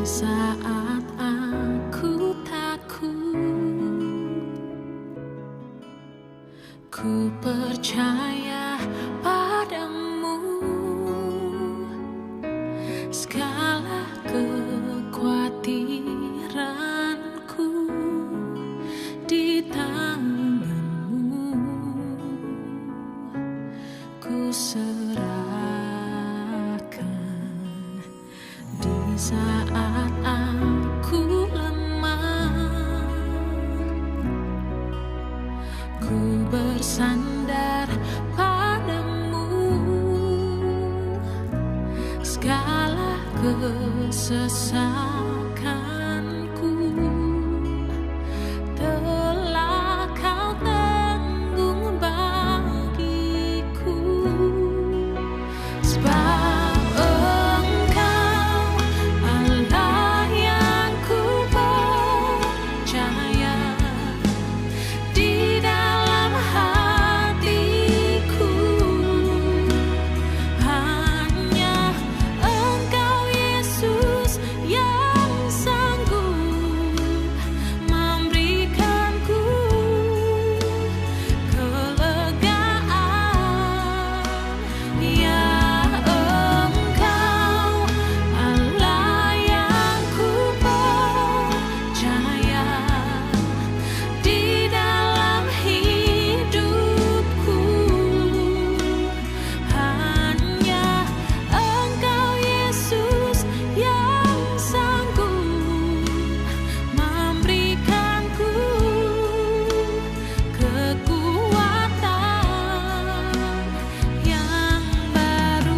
saat aku takut, ku percaya padamu. Segala kekhawatiranku di tanganmu, ku serahkan. Di saat aku lemah, ku bersandar padamu. Segala kesesakanku telah kau tanggung bagiku. Sebab Engkau Allah yang ku percaya, di dalam hatiku hanya Engkau Yesus yang sanggup memberikanku kelegaan. Ya Engkau Allah yang ku percaya, di dalam hidupku hanya Engkau Yesus yang sanggup memberikanku kekuatan yang baru.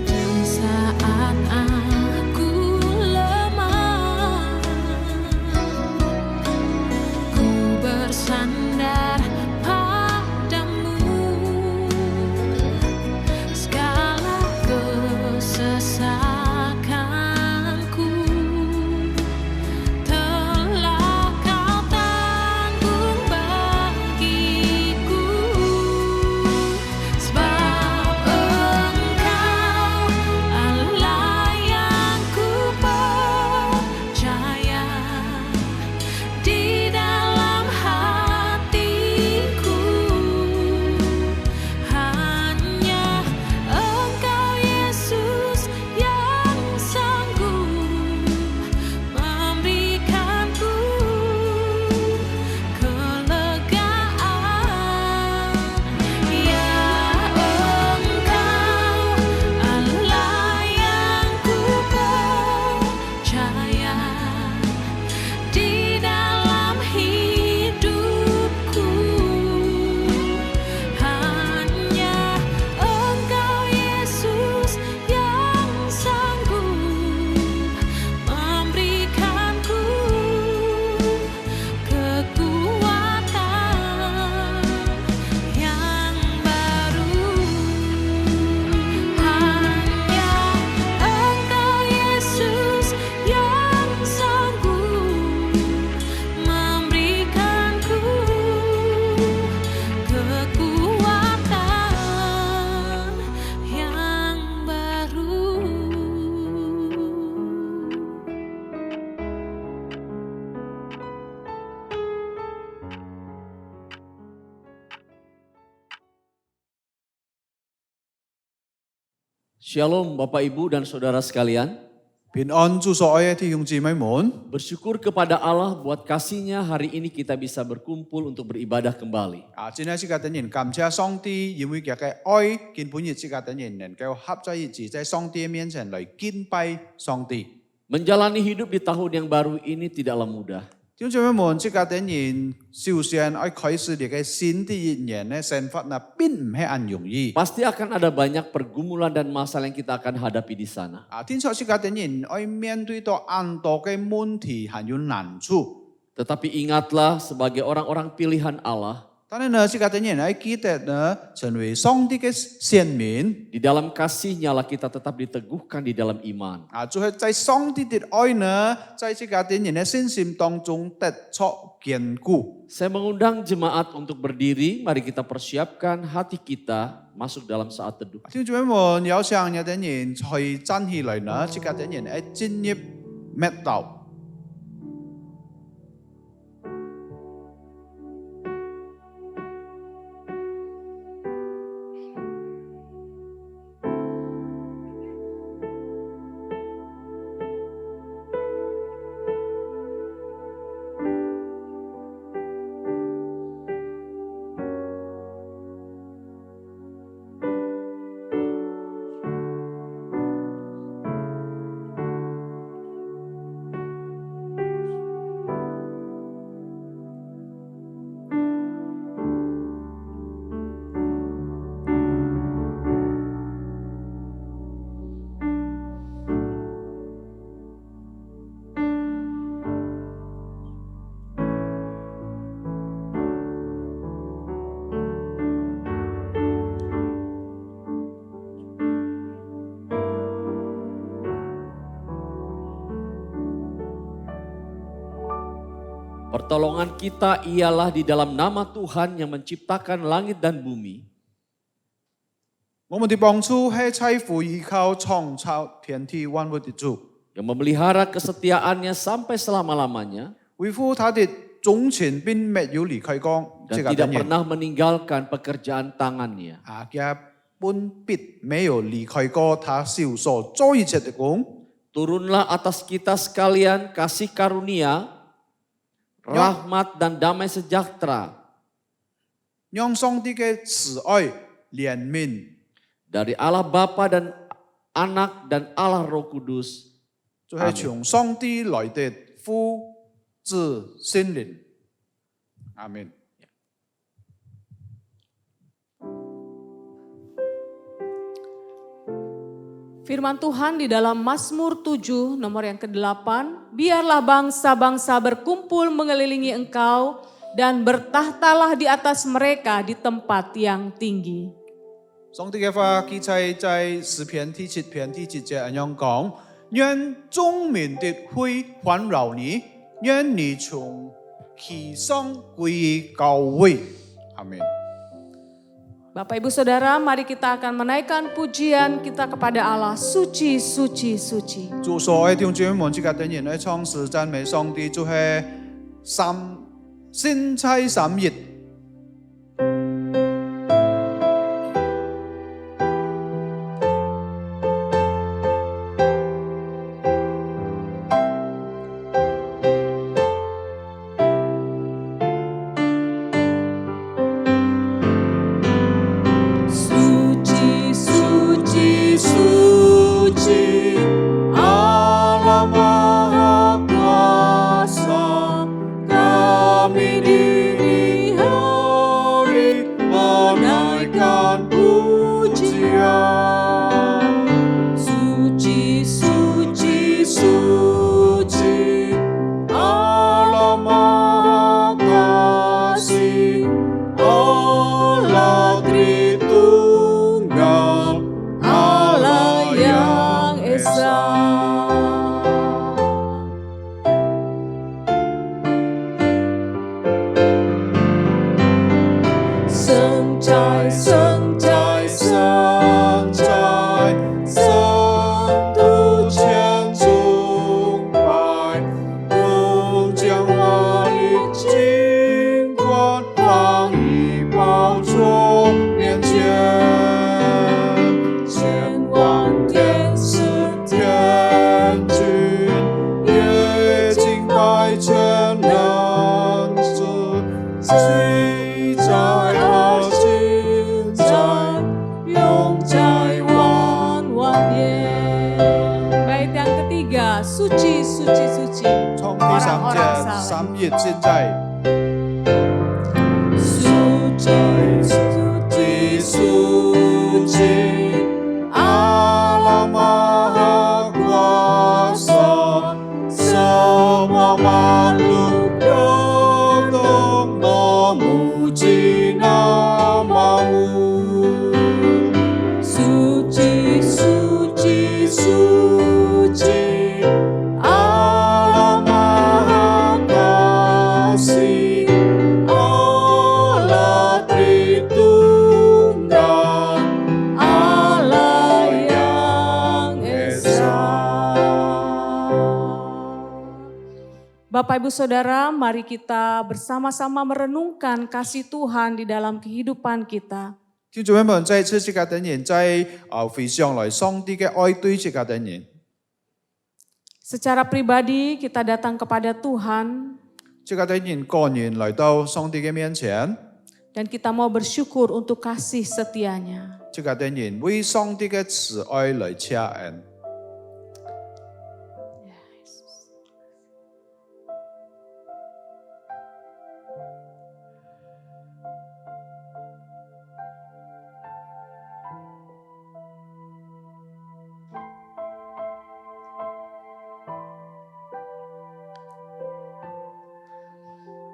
Di saat aku lemah, ku bersandar padamu. Segala kesesakanku telah kau tanggung bagiku. Sebab Engkau Allah yang ku percaya, di dalam hatiku hanya Engkau Yesus yang sanggup memberikanku kelegaan. Ya Engkau Allah yang ku percaya, di dalam hidupku hanya Engkau Yesus yang sanggup memberikanku kekuatan yang baru. Hanya Engkau Yesus yang sanggup memberikanku kekuatan yang baru. Shalom Bapak Ibu dan Saudara sekalian. 平安祝所愛嘅弟兄姊妹們， Bersyukur kepada Allah buat kasih-Nya hari ini kita bisa berkumpul untuk beribadah kembali. 真係時間等人感謝上帝，因為佢嘅愛，根本亦時間等人能夠合在一起，在上帝面前來敬拜上帝。 Menjalani hidup di tahun yang baru ini tidaklah mudah. 弟兄姊妹們，即個典然首先要開始你嘅新的一年呢，生活呢並唔係很容易。 Pasti akan ada banyak pergumulan dan masalah yang kita akan hadapi di sana. 聽說即個典然要面對到很多嘅問題，很有難處。 Tetapi ingatlah sebagai orang-orang pilihan Allah, 但係呢，即個典然要記得呢，成為上帝嘅選民。 di dalam kasih-Nya lah kita tetap diteguhkan di dalam iman. 就係在上帝嘅愛呢，在這個典然嘅信心當中得出堅固。 Saya mengundang jemaat untuk berdiri, mari kita persiapkan hati kita masuk dalam saat teduh. 弟兄姊妹們，有請有典然去站起來呢，這個典然要進入默禱。 Pertolongan kita ialah di dalam nama Tuhan yang menciptakan langit dan bumi. 我們的幫助係在乎依靠創造天地萬物的主， Yang memelihara kesetiaannya sampai selama-lamanya. 維護他的忠誠並沒有離開過。 Dan tidak pernah meninggalkan pekerjaan tangannya. 佢本必沒有離開過他手所做一切的工。 Turunlah atas kita sekalian kasih karunia, rahmat dan damai sejahtera 讓上帝嘅慈愛憐憫 dari Allah Bapa dan Anak dan Allah Roh Kudus. 就係從上帝來的父子聖靈。阿門。 Firman Tuhan di dalam Mazmur 7 nomor yang ke-8. Biarlah bangsa-bangsa berkumpul mengelilingi engkau dan bertahtalah di atas mereka di tempat yang tinggi. 上帝嘅話記載在詩篇第7篇第7節咁樣講，願眾民的會環繞你，願你從其上歸於高位。阿門。 Bapak Ibu Saudara, mari kita akan menaikkan pujian kita kepada Allah. Suci, suci, suci. 主所愛弟兄姊妹們，這個典然嘅創始讚美上帝，就係星期三日。 Suci, suci, suci, Allah Maha Kuasa. Kami dini hari menaikkan pujian. Suci, suci, suci, Allah Maha Kasih, Allah Tritunggal, Allah yang Esa. Senjai, senjai, senjai, sentuh 千崇拜，更将华丽金冠放于宝座面前，千万天使天君也敬拜全能者，记在和今在，永在万万年。Bait yang ketiga, suci, suci, suci. 從第三 Orang-orang 節 saleh. 3日，現在。Allah Maha Kuasa, semua makhluk datang memuji nama-Mu. Suci, suci, suci, Allah Maha Kasih, Allah Tritunggal, Allah yang Esa. Bapak Ibu Saudara, mari kita bersama-sama merenungkan kasih Tuhan di dalam kehidupan kita. 聽眾們，在這節嘅年，在回想來上帝嘅愛對節嘅年， Secara pribadi kita datang kepada Tuhan 這個年個人來到上帝嘅面前， dan kita mau bersyukur untuk kasih setianya. 這個年為上帝嘅慈愛來謝恩。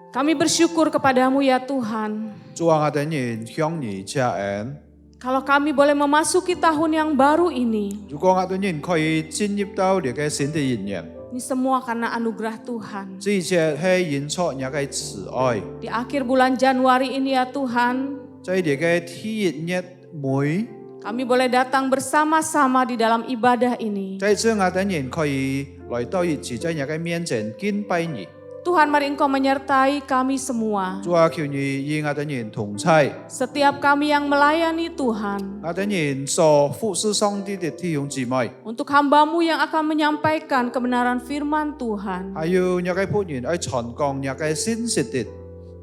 Kami bersyukur kepadamu ya Tuhan. 主啊，我哋人向你謝恩。 Kalau kami boleh memasuki tahun yang baru ini, 如果我哋人可以進入到呢個新的一年， ini semua karena anugerah Tuhan. 這一切係因出你嘅慈愛。 Di akhir bulan Januari ini ya Tuhan, 在呢個第一日每， kami boleh datang bersama-sama di dalam ibadah ini. 在這我哋人可以來到一起在你嘅面前敬拜你。 Tuhan, mari Engkau menyertai kami semua. 主啊，求你與我哋人同在。 Setiap kami yang melayani Tuhan, 我哋人所服侍上帝的弟兄姊妹， untuk hamba-Mu yang akan menyampaikan kebenaran firman Tuhan, 還有你嘅僕人去傳講你嘅信息的，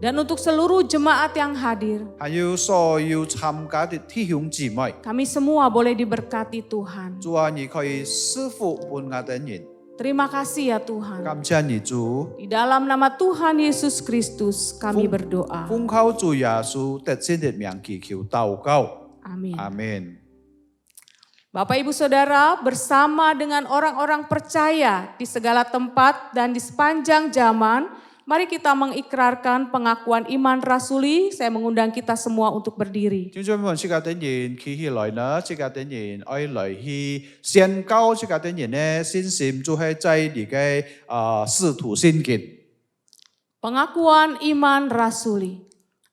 dan untuk seluruh jemaat yang hadir, 還有所有參加的弟兄姊妹， kami semua boleh diberkati Tuhan. 主啊，你可以賜福俾我哋人。 Terima kasih ya Tuhan. 感謝你主， Di dalam nama Tuhan Yesus Kristus kami berdoa. 奉靠主耶穌得勝的名祈求禱告， Amin. 阿門。 Bapak Ibu Saudara, bersama dengan orang-orang percaya di segala tempat dan di sepanjang zaman, mari kita mengikrarkan pengakuan iman rasuli. Saya mengundang kita semua untuk berdiri. 聽眾們，這個等人企起來呢，這個等人愛來去宣告這個等人呢信心，就係在你嘅使徒信經。 Pengakuan iman rasuli.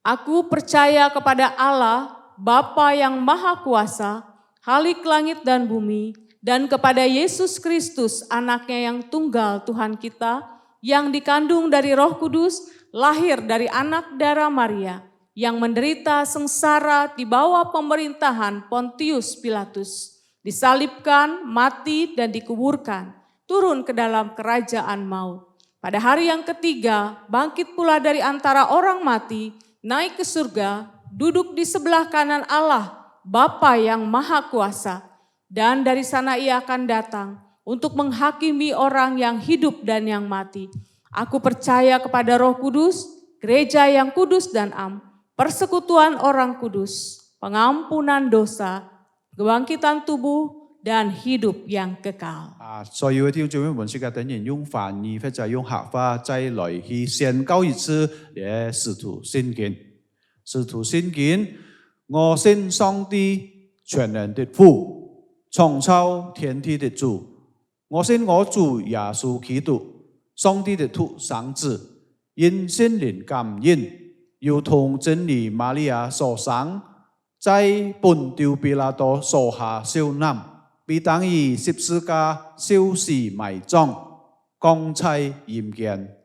Aku percaya kepada Allah, Bapa yang Maha Kuasa, Khalik langit dan bumi, dan kepada Yesus Kristus, anaknya yang tunggal Tuhan kita, yang dikandung dari Roh Kudus, lahir dari anak darah Maria, yang menderita sengsara di bawah pemerintahan Pontius Pilatus, disalibkan, mati, dan dikuburkan, turun ke dalam kerajaan maut. Pada hari yang ketiga, bangkit pula dari antara orang mati, naik ke surga, duduk di sebelah kanan Allah, Bapa yang Maha Kuasa, dan dari sana ia akan datang untuk menghakimi orang yang hidup dan yang mati. Aku percaya kepada Roh Kudus, gereja yang kudus dan am, persekutuan orang kudus, pengampunan dosa, kebangkitan tubuh, dan hidup yang kekal. 所有嘅弟兄姊妹們，這個等人用翻譯或者用客話再來去宣告一次嘅使徒信經。使徒信經，我信上帝全能的父，創造天地的主。我信我主耶穌基督，上帝的獨生子，因聖靈感應，如同真理瑪利亞所生，在本丟比拉多所下受難。 被當以十字架受死埋葬，降在陰間。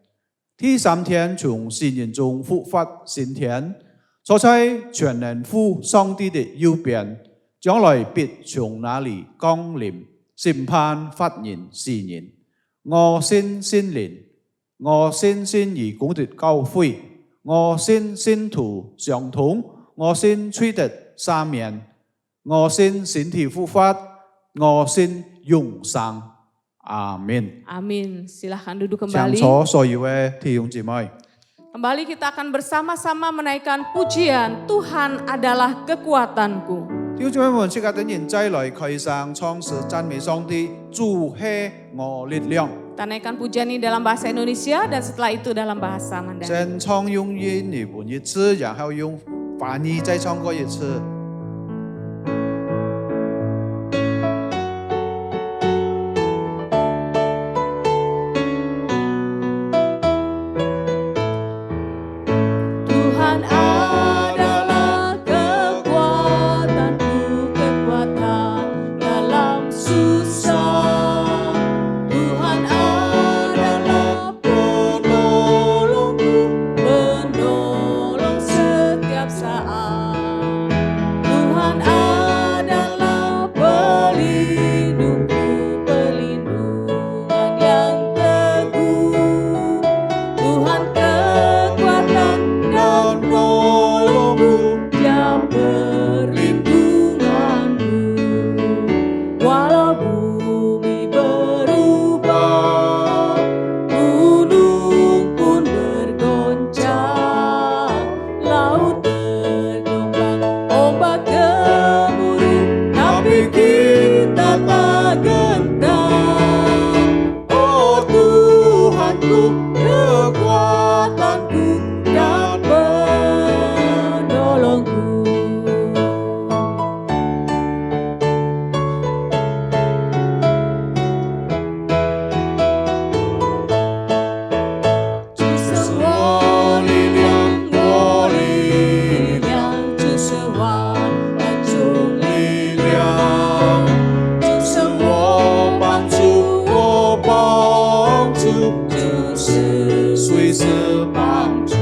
第三天從死人中復活升天，坐在全能父上帝的右邊，將來必從那裡降臨審判法人死人。我信聖靈，我信義公的教會，我信聖徒相通，我信罪得赦免，我信身體復活。 我信永生，阿們。 Amin. Silahkan duduk 請 kembali. 坐所有嘅弟兄姊妹， Kembali kita akan bersama-sama menaikkan pujian Tuhan adalah kekuatanku. 弟兄姊妹們，即刻等人再來開聲創始讚美上帝，主係我力量。 Kita naikkan pujian ini dalam bahasa Indonesia dan setelah itu dalam bahasa Mandarin. 先唱用英文一次，然後用翻譯再唱過一次。 Tuhan adalah kekuatanku, kekuatan dalam susah. Tuhan adalah penolongku, penolong setiap saat. Tuhan adalah pelindungku, pelindungan yang teguh. Tuhan kekuatan dan penolongku, Dia perlindunganku. Walau bumi berubah, gunung pun bergoncang, laut bergelombang, ombak gemuruh, tapi kita tak gentar. Oh Tuhanku, kekuatanku dan penolongku. Ju semua力量，我力量，就是万众力量，就是我帮助，我帮助，就是随时帮助，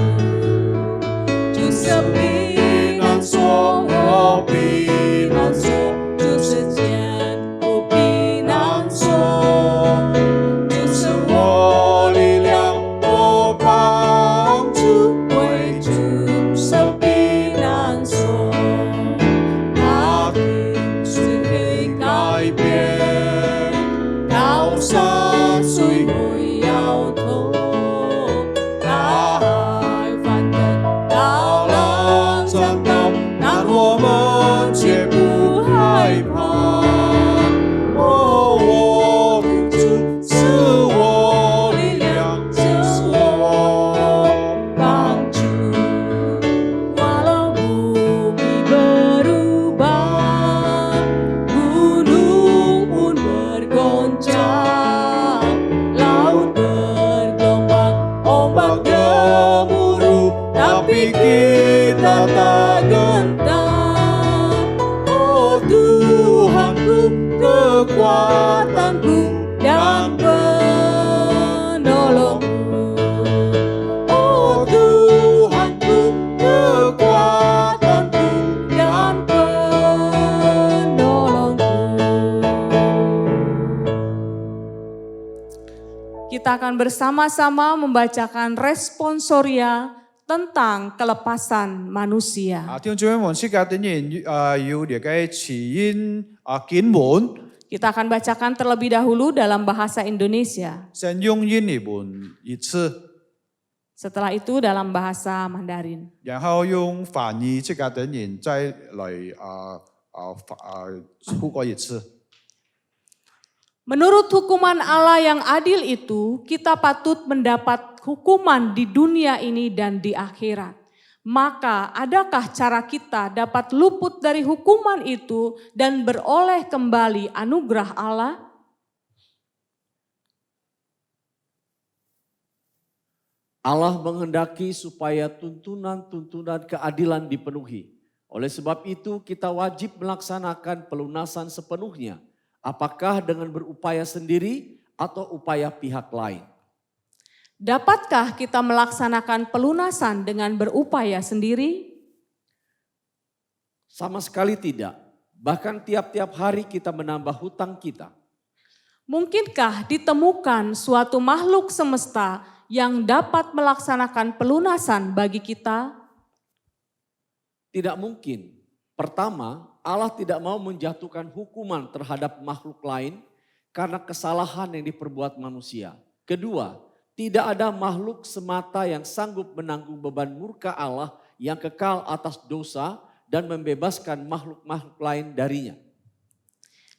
就是避难所，我避难所，就是坚固避难所，就是我力量，我帮助，为主设避难所，大地是会改变，高山水会摇头，大海翻腾，大浪涨到，但我们却不害怕。哦，我的主是我力量，是我帮助。Walau bumi berubah, gunung pun bergoncang, laut bergelombang, ombak gemuruh, tapi kita tak gentar. Oh Tuhanku, kekuatanku dan penolongku. Oh Tuhanku, kekuatanku dan penolongku. Kita akan bersama-sama membacakan responsoria tentang kelepasan manusia. 啊，弟兄姊妹們，即刻等人要列嘅詞音經文， Kita akan bacakan terlebih dahulu dalam bahasa Indonesia. 先用英文一次， Setelah itu dalam bahasa Mandarin. 然後用翻譯，即刻等人再來出過一次。 Menurut hukuman Allah yang adil itu, kita patut mendapat hukuman di dunia ini dan di akhirat. Maka adakah cara kita dapat luput dari hukuman itu dan beroleh kembali anugerah Allah? Allah menghendaki supaya tuntunan-tuntunan keadilan dipenuhi. Oleh sebab itu kita wajib melaksanakan pelunasan sepenuhnya. Apakah dengan berupaya sendiri atau upaya pihak lain? Dapatkah kita melaksanakan pelunasan dengan berupaya sendiri? Sama sekali tidak. Bahkan tiap-tiap hari kita menambah hutang kita. Mungkinkah ditemukan suatu makhluk semesta yang dapat melaksanakan pelunasan bagi kita? Tidak mungkin. Pertama, Allah tidak mau menjatuhkan hukuman terhadap makhluk lain karena kesalahan yang diperbuat manusia. Kedua, tidak ada makhluk semata yang sanggup menanggung beban murka Allah yang kekal atas dosa dan membebaskan makhluk-makhluk lain darinya.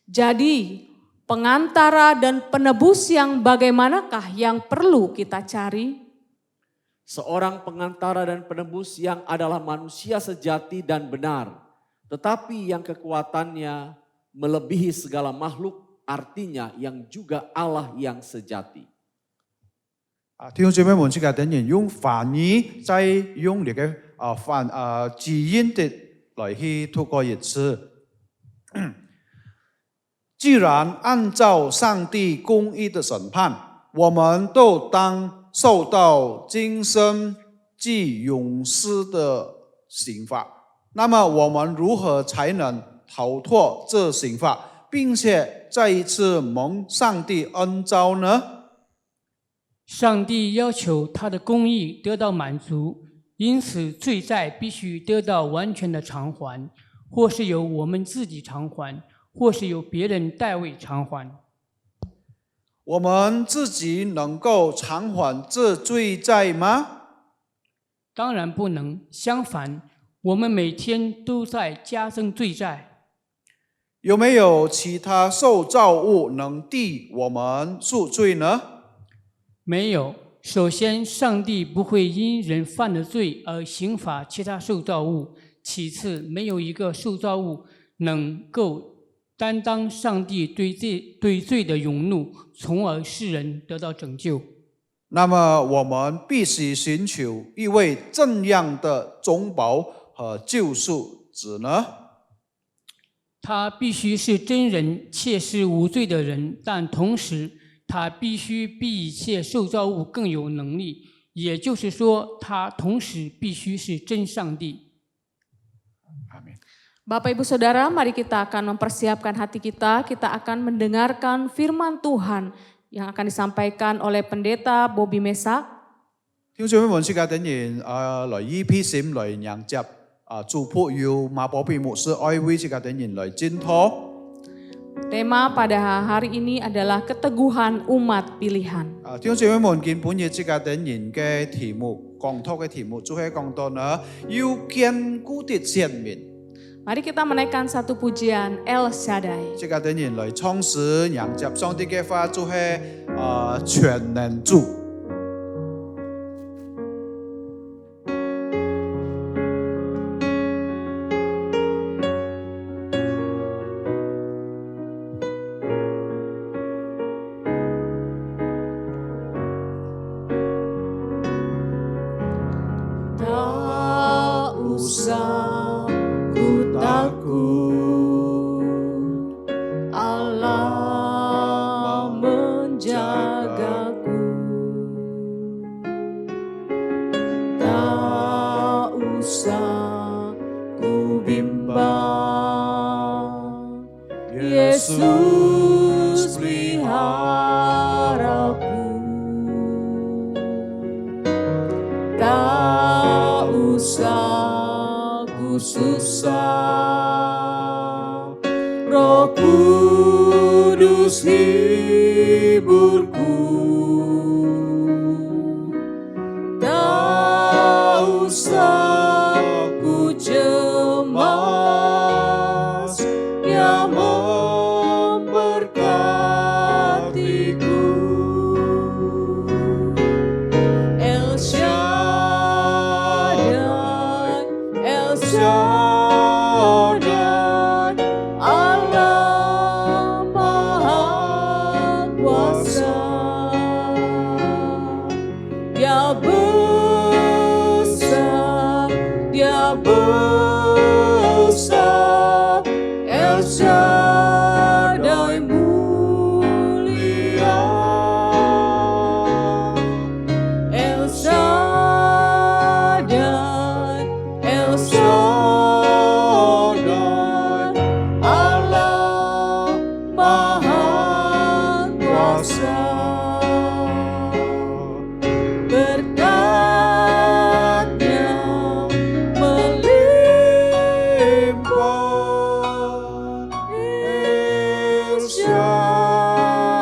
Jadi pengantara dan penebus yang bagaimanakah yang perlu kita cari? Seorang pengantara dan penebus yang adalah manusia sejati dan benar, tetapi yang kekuatannya melebihi segala makhluk, artinya yang juga Allah yang sejati. 弟兄姐妹們，即係等於用梵語，再用呢個字音的來去透過一次。既然按照上帝公義的審判，我們都當受到今生即永世的刑罰。那麼我們如何才能逃脫這刑罰，並且再一次蒙上帝恩召呢？上帝要求他的公义得到满足，因此罪债必须得到完全的偿还，或是由我们自己偿还，或是由别人代为偿还。我们自己能够偿还这罪债吗？当然不能，相反，我们每天都在加增罪债。有没有其他受造物能替我们赎罪呢？没有。首先，上帝不会因人犯了罪而刑罚其他受造物；其次，没有一个受造物能够担当上帝对罪的勇怒，从而使人得到拯救。那么，我们必须寻求一位怎样的中保和救赎者呢？他必须是真人，切是无罪的人，但同时他必须比一切受造物更有能力，也就是说，他同时必须是真上帝。 Bapak Ibu Saudara, mari kita akan mempersiapkan hati kita akan mendengarkan firman Tuhan yang akan disampaikan oleh Pendeta Bobby Mesa. 弟兄姊妹們，即係等然來依批閃來迎接祝福要馬寶貝牧師愛會即係等然來煎托。 Tema pada hari ini adalah keteguhan umat pilihan. 弟兄姊妹們，見本日即係等然嘅題目，講托嘅題目就係講到呢，要堅固的前面。 Mari kita menaikkan satu pujian El Shaddai. 即係等然來創始迎接上帝嘅話，就係全能主。 Tak usah ku takut, Allah menjagaku. Tak usah ku bimbang, Yesus peliharaku. Tak usah ku susah, Roh Kudus hiburku. Tak usah ku cemas, Dia memberkatiku. El Shaddai, El Shaddai, Allah Maha Kuasa. Dia besar, Dia besar, El Shaddai mulia. El Shaddai, El Shaddai, Allah Maha Kuasa. Berkat-Nya melimpah, El Shaddai.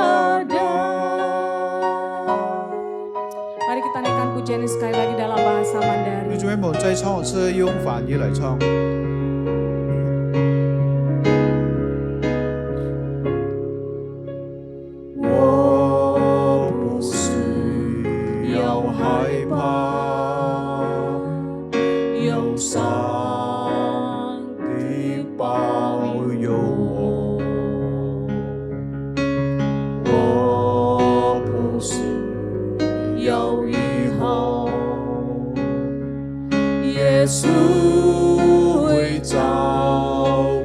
次用梵语来唱。我不需要害怕，有上帝保佑我。我不需要以后，耶稣会照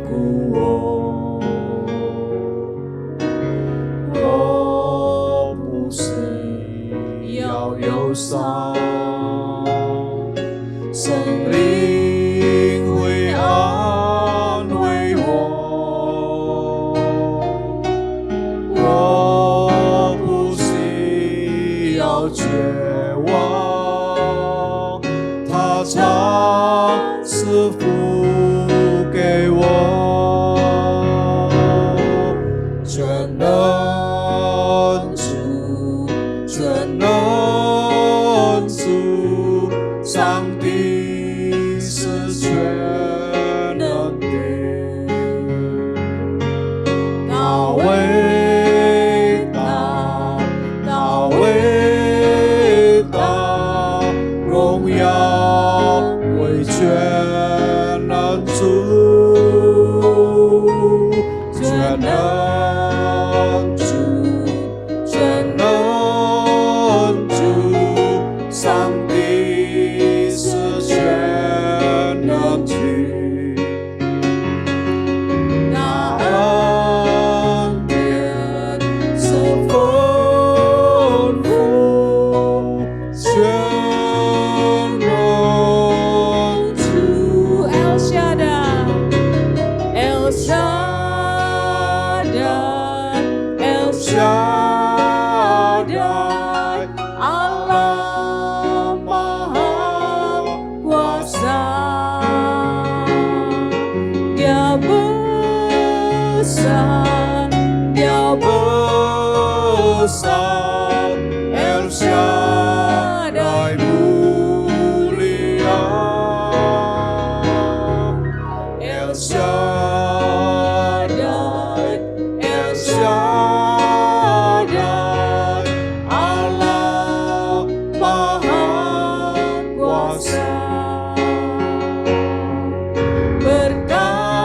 顾我。我不需要忧伤，圣灵会安慰我。我不需要绝望，他常赐福给我，全能主，全能主，上帝是全能的。他伟大，他伟大，荣耀归全能主，全能主，全能主，上帝是全能主。那恩典是丰富，全能主 El Shaddai, El Shaddai, El Shaddai, Allah Maha Kuasa. Dia besar, Dia besar, El Shaddai mulia, El Shaddai, El Shaddai, Allah Maha Kuasa. Berkat-Nya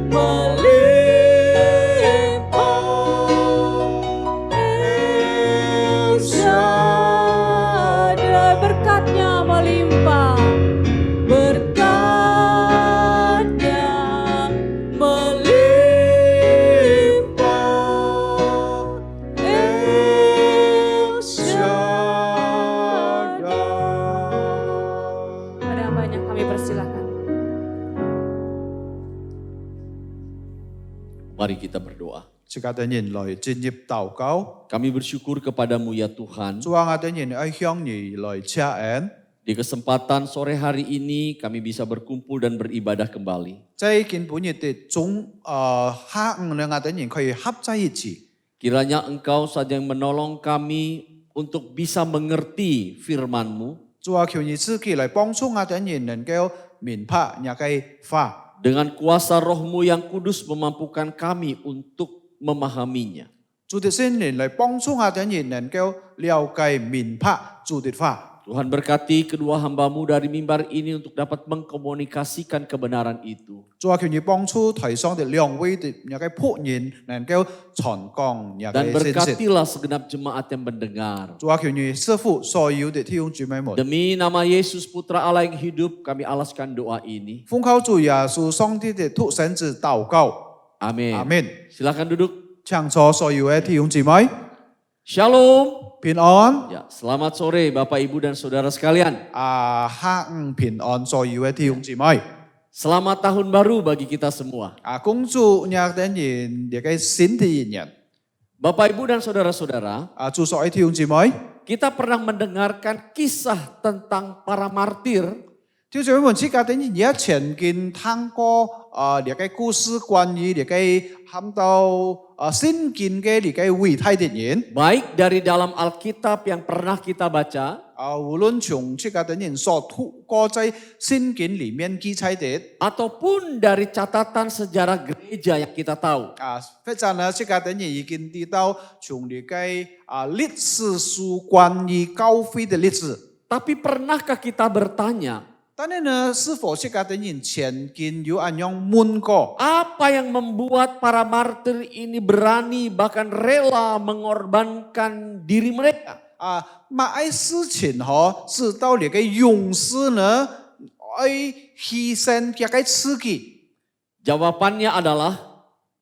melimpah, El Shaddai, berkatnya melimpah, berkatnya melimpah, El Shaddai. Pada banyak kami persilakan. Mari kita berdoa. 即刻等人來進入禱告， Kami bersyukur kepadamu ya Tuhan. 主啊，我等人愛向你來謝恩。 Di kesempatan sore hari ini kami bisa berkumpul dan beribadah kembali. 在今本日的中下午呢，我等人可以合在一起。 Kiranya Engkau saja yang menolong kami untuk bisa mengerti firman-Mu. 主啊，求你自己來幫助我等人能夠明白你嘅話， Dengan kuasa Roh-Mu yang kudus memampukan kami untuk memahaminya. 主的聖靈來幫助我等人能夠了解明白主的話。 Tuhan berkati kedua hamba-Mu dari mimbar ini untuk dapat mengkomunikasikan kebenaran itu. 主啊，求你幫助台上的兩位的你嘅僕人能夠傳講你 Dan 嘅信息。 berkatilah segenap jemaat yang mendengar. 主啊，求你賜福所有的弟兄姊妹們。 Demi nama Yesus Putra Allah yang hidup, kami alaskan doa ini. 奉靠主耶穌上帝的獨生子禱告， Amin. 阿門。 Silakan duduk. 請坐所有嘅弟兄姊妹 Shalom. 平安。 Ya, selamat sore Bapak Ibu dan Saudara sekalian. 下午平安，所有嘅弟兄姊妹。 Selamat tahun baru bagi kita semua. 恭祝你等人亦嘅新的一年。 Bapak Ibu dan Saudara-saudara, 祝所有弟兄姊妹。 kita pernah mendengarkan kisah tentang para martir 弟兄姊妹們，之前等人也曾經聽過你嘅故事，關於你嘅喊到聖經嘅你嘅偉大的人。 baik dari dalam Alkitab yang pernah kita baca 無論從這個等人所透過在聖經裡面記載的 ataupun dari catatan sejarah gereja yang kita tahu. 或者呢，這個等人已經提到從你嘅歷史書關於教會的歷史。 Tapi pernahkah kita bertanya, 但係呢，是否這個等人曾經有咁樣問過？ apa yang membuat para martir ini berani bahkan rela mengorbankan diri mereka? 乜嘢事情是到你嘅勇士呢，犧牲佢嘅自己？ Jawabannya adalah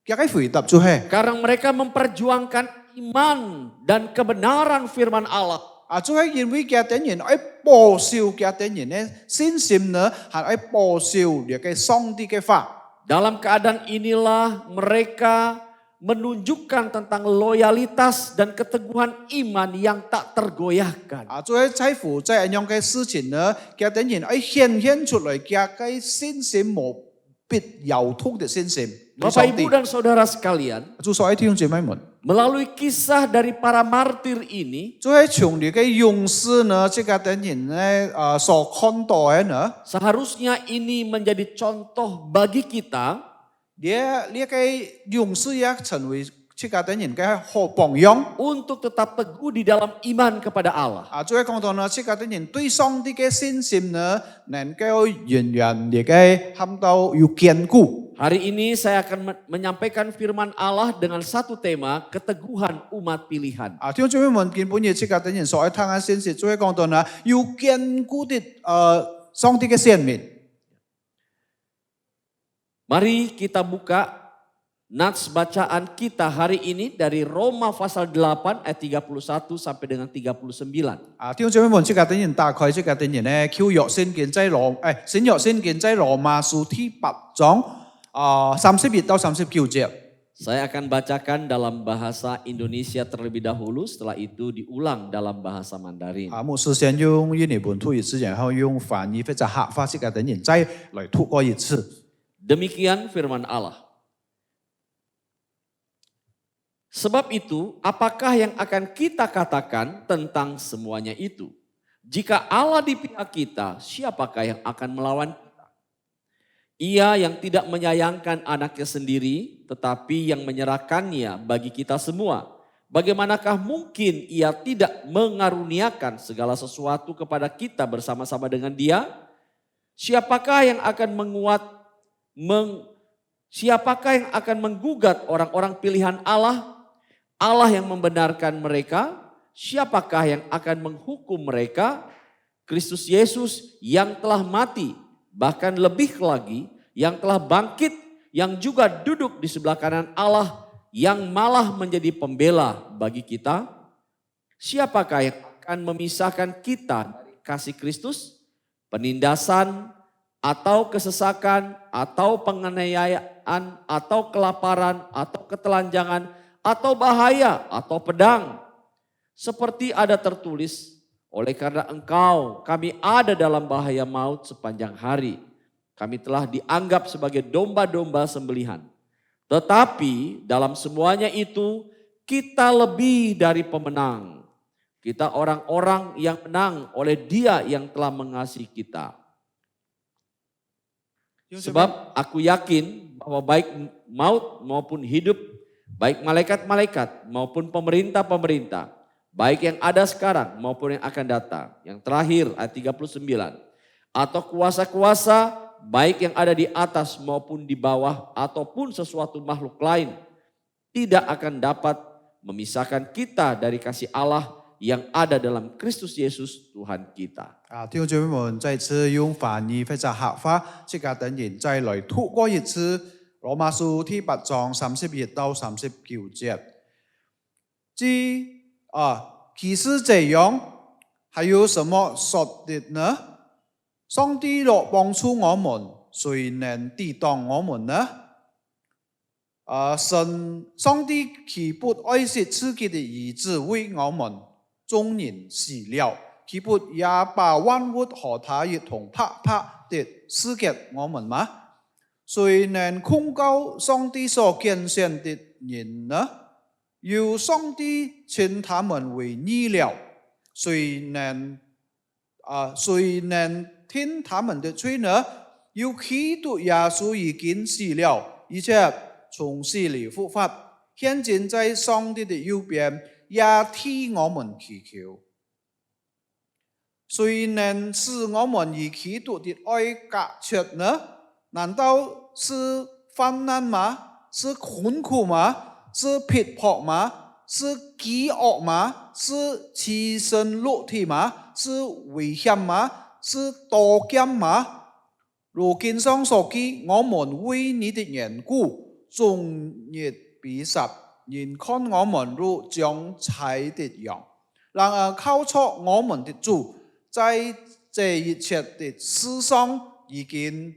佢嘅回答就係 karena mereka memperjuangkan iman dan kebenaran firman Allah. 就係因為佢等人愛保守佢等人嘅信心呢，係愛保守你嘅上帝嘅法。 Dalam keadaan inilah mereka menunjukkan tentang loyalitas dan keteguhan iman yang tak tergoyahkan. 就係在乎在咁樣嘅事情呢，佢等人愛顯現出嚟佢嘅信心冇必搖動嘅信心。 Bapak Ibu dan Saudara sekalian, 就所以弟兄姊妹們， melalui kisah dari para martir ini, 就係從你嘅勇士呢，這個等人呢所看到嘅呢， seharusnya ini menjadi contoh bagi kita 你嘅勇士也成為這個等人嘅好榜樣。 untuk tetap teguh di dalam iman kepada Allah. 就係講到呢，這個等人對上帝嘅信心呢，能夠遠遠地嘅喊到要堅固。 Hari ini saya akan menyampaikan firman Allah dengan satu tema, keteguhan umat pilihan. 弟兄姊妹們，見本嘢這個等人所愛聽嘅信息，就係講到呢，要堅固的上帝嘅選民。 Mari kita buka nats bacaan kita hari ini dari Roma pasal 8 ayat 31 sampai dengan 39. 弟兄姊妹們，這個等人打開這個等人呢，舊約聖經在新約聖經在羅馬書第8章31到39節。 Saya akan bacakan dalam bahasa Indonesia terlebih dahulu, setelah itu diulang dalam bahasa Mandarin. 牧師先用印尼本土語詞，然後用翻譯或者客話這個等人再來讀過一次。 Demikian firman Allah. Sebab itu, apakah yang akan kita katakan tentang semuanya itu? Jika Allah di pihak kita, siapakah yang akan melawan kita? Ia yang tidak menyayangkan anaknya sendiri, tetapi yang menyerahkannya bagi kita semua. Bagaimanakah mungkin ia tidak mengaruniakan segala sesuatu kepada kita bersama-sama dengan dia? Siapakah yang akan siapakah yang akan menggugat orang-orang pilihan Allah? Allah yang membenarkan mereka. Siapakah yang akan menghukum mereka? Kristus Yesus yang telah mati, bahkan lebih lagi yang telah bangkit, yang juga duduk di sebelah kanan Allah, yang malah menjadi pembela bagi kita. Siapakah yang akan memisahkan kita dari kasih Kristus? Penindasan, atau kesesakan, atau penganiayaan, atau kelaparan, atau ketelanjangan, atau bahaya, atau pedang. Seperti ada tertulis, oleh karena engkau kami ada dalam bahaya maut sepanjang hari. Kami telah dianggap sebagai domba-domba sembelihan. Tetapi dalam semuanya itu kita lebih dari pemenang. Kita orang-orang yang menang oleh Dia yang telah mengasihi kita. Sebab aku yakin bahwa baik maut maupun hidup, baik malaikat-malaikat maupun pemerintah-pemerintah, baik yang ada sekarang maupun yang akan datang. Yang terakhir ayat 39. Atau kuasa-kuasa, baik yang ada di atas maupun di bawah, ataupun sesuatu makhluk lain, tidak akan dapat memisahkan kita dari kasih Allah yang ada dalam Kristus Yesus Tuhan kita. 弟兄姊妹們，再次用翻譯或者客話，這個等人再來讀過一次羅馬書第8章31到39節。其實這樣，還有什麼說的呢？上帝若幫助我們，誰能抵擋我們呢？上帝豈不愛惜自己的兒子為我們眾人死了，豈不也把萬物和他一同拍的賜給我們嗎？誰能控告上帝所揀選的人呢？由上帝稱他們為義了，誰能谁能听他们的罪呢？有基督耶稣已经死了，而且从死里复活，现今在上帝的右边，也替我们祈求。谁能使我们与基督的爱隔绝呢？难道是患难吗？是困苦吗？是逼迫吗？是饥饿吗？是栖身裸体吗？是危险吗？是刀剑吗？如经上所记，我们为你的缘故，终日被杀，人看我们如将宰的羊。然而靠着我们的主，在这一切的事上已经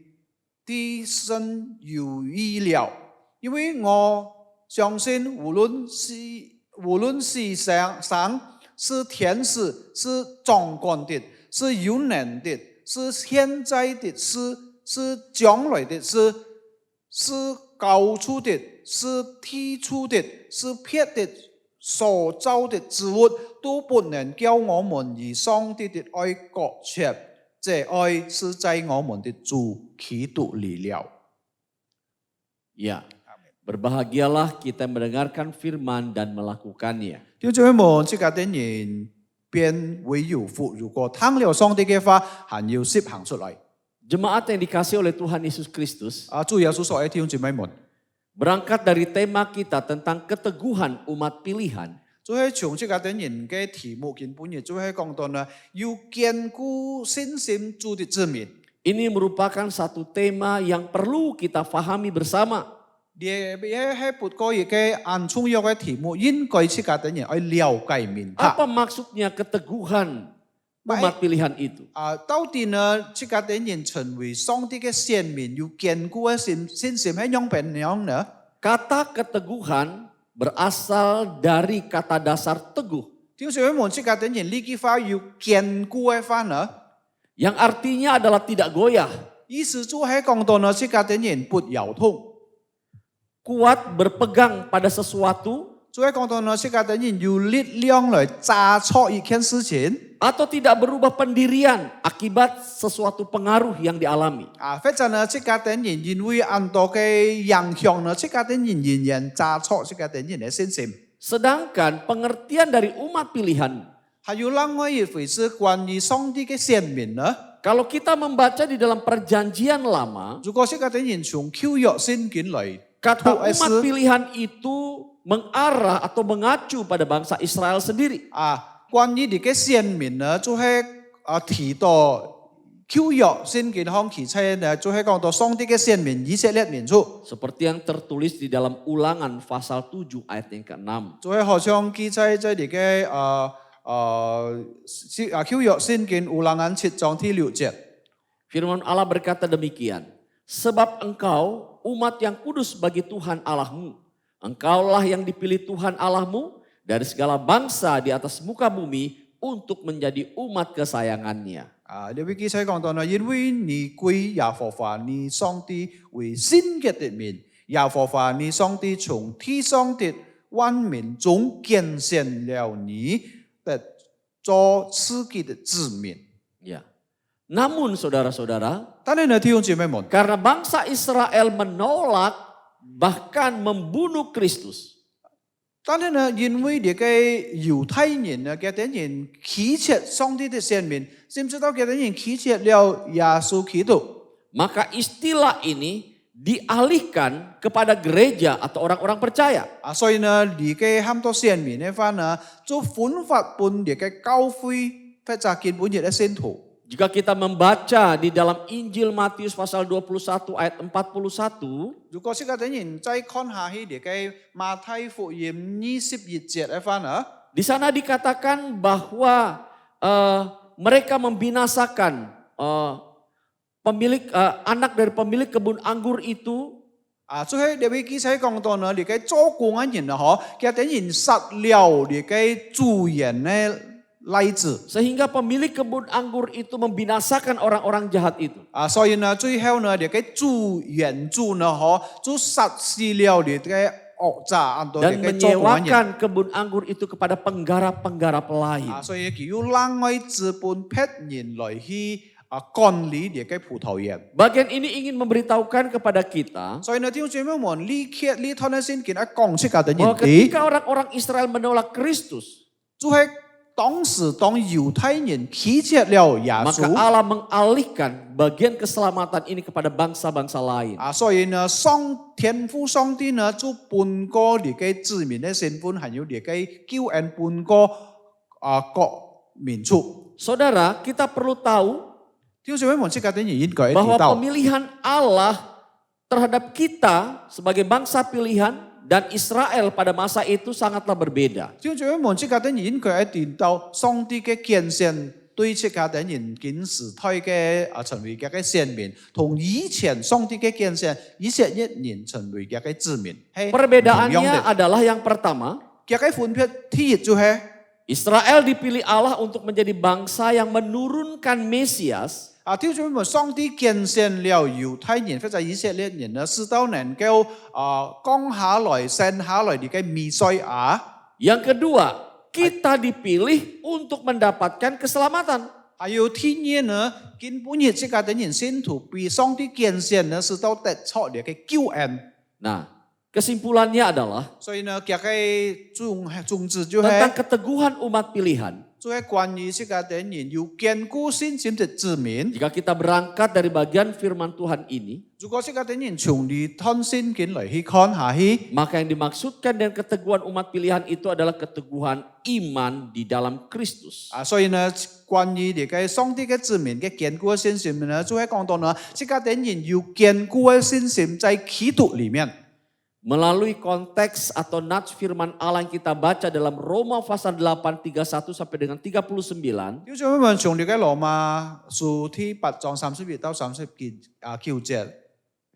得胜有余了。因为我相信，无论是上是天使，是掌管的，是有能的，是现在的事，是将来的事，是高处的，是低处的，是别的所造的之物，都不能叫我们与上帝的爱隔绝。这爱是在我们的主基督里了。Ya, berbahagialah kita mendengarkan firman dan melakukannya. 弟兄姊妹們，即家的人變為有福。如果聽了上帝嘅話，還要實行出嚟。 Jemaat yang dikasih oleh Tuhan Yesus Kristus, 主耶穌所愛弟兄姊妹們， berangkat dari tema kita tentang keteguhan umat pilihan, 就係從即家的人嘅題目根本亦就係講到呢，要堅固信心主的子民。 ini merupakan satu tema yang perlu kita fahami bersama. 呢係撥個亦嘅按重要嘅題目，應該即家的人要了解明白。 Apa maksudnya keteguhan umat pilihan itu? 到底呢，即家的人成為上帝嘅選民，要堅固嘅信心係樣點樣呢？ Kata keteguhan berasal dari kata dasar teguh, 弟兄姊妹們，即家的人呢句話要堅固嘅話呢？ yang artinya adalah tidak goyah, 意思就係講到呢，即家的人不搖動， kuat berpegang pada sesuatu, 就係講到呢，即家的人有力量來揸錯一件事情， atau tidak berubah pendirian akibat sesuatu pengaruh yang dialami. 或者呢，即家的人因為很多嘅影響呢，即家的人仍然揸錯即家的人嘅信心。 Sedangkan pengertian dari umat pilihan, 還有另外一回事，關於上帝嘅選民呢？ kalau kita membaca di dalam perjanjian lama, 如果即家的人從舊約聖經來 kata 讀嘅 umat 事， pilihan itu mengarah atau mengacu pada bangsa Israel sendiri. 關於你嘅選民呢，就係提到舊約聖經上其實呢，就係講到上帝嘅選民以色列民族， Seperti yang tertulis di dalam Ulangan pasal 7 ayat yang ke-6. 就係好像記載在你嘅舊約聖經Ulangan 7 章第6節。 Firman Allah berkata demikian, sebab engkau umat yang kudus bagi Tuhan Allahmu. Engkaulah yang dipilih Tuhan Allahmu dari segala bangsa di atas muka bumi untuk menjadi umat kesayangannya. 呢位記載講到呢，因為你歸耶和華你上帝為聖潔的民，耶和華你上帝從天上的萬民中揀選了你的做自己的子民。 Ya. Namun saudara-saudara, 但係呢，弟兄姊妹們， karena bangsa Israel menolak bahkan membunuh Kristus, 但係呢，因為你嘅猶太人呢，嘅啲人棄絕上帝的選民，知唔知道嘅啲人棄絕了耶穌基督？ maka istilah ini dialihkan kepada gereja atau orang-orang percaya. 所以呢，你嘅很多選民嘅話呢，就奮發本你嘅教會或者根本嘅信徒。 Jika kita membaca di dalam Injil Matius pasal 21 ayat 41, 如果即個啲人再看下去你嘅馬太福音21節嘅話呢， di sana dikatakan bahwa mereka membinasakan anak dari pemilik kebun anggur itu 就係你會記載講到呢，你嘅做工嘅人啊，嗬，嘅啲人殺了你嘅主人嘅例子。 sehingga pemilik kebun anggur itu membinasakan orang-orang jahat itu. 所以呢，最後呢，你嘅主人主呢，嗬，就殺死了你嘅惡炸，按到 dan 嘅做工人。 menyewakan kebun anggur itu kepada penggarap-penggarap lain. 所以佢要冷愛資本撇人來去管理嘅葡萄園。 Bagian ini ingin memberitahukan kepada kita 所以呢，弟兄姊妹們，呢趟呢先見一講出嘅人 bahwa 哋， ketika orang-orang Israel menolak Kristus, 就係當時當猶太人拒絕了耶 maka 穌。 Allah mengalihkan bagian keselamatan ini kepada bangsa-bangsa lain. 所以呢，天父上帝呢就半個你嘅子民嘅身份，還有你嘅救恩半個國民族。 Saudara, kita perlu tahu 弟兄姊妹們，這個人應該 bahwa 知道。 pemilihan Allah terhadap kita sebagai bangsa pilihan dan Israel pada masa itu sangatlah berbeda. 弟兄姊妹們，這個人應該知道上帝嘅揀選對這個人僅時代嘅成為嘅選民，同以前上帝嘅揀選以色列人成為嘅子民係唔同樣 Perbedaannya 嘅。 adalah yang pertama, 嘅分別第一就係 Israel dipilih Allah untuk menjadi bangsa yang menurunkan Mesias 弟兄姊妹們，上帝揀選了猶太人或者以色列人呢，使到能夠降下來、生下來嘅彌賽亞。 Yang kedua, kita dipilih untuk mendapatkan keselamatan. 還有第二呢，根本嘅這個人信徒被上帝揀選呢，使到得出嚟嘅救恩。 Nah, kesimpulannya adalah 所以呢，嘅宗旨就 tentang 係 keteguhan umat pilihan. 就係關於這個人有堅固信心的子民。 Jika kita berangkat dari bagian firman Tuhan ini, 如果這個人從你吞聖經嚟去看下去， maka yang dimaksudkan dengan keteguhan umat pilihan itu adalah keteguhan iman di dalam Kristus. 所以呢，關於你嘅上帝嘅子民嘅堅固嘅信心呢，就係講到呢，這個人有堅固嘅信心在基督裡面。 Melalui konteks atau nats firman Allah yang kita baca dalam Roma pasal 8, 31 sampai dengan 39, 弟兄姊妹，從你嘅羅馬書第8章31到39節。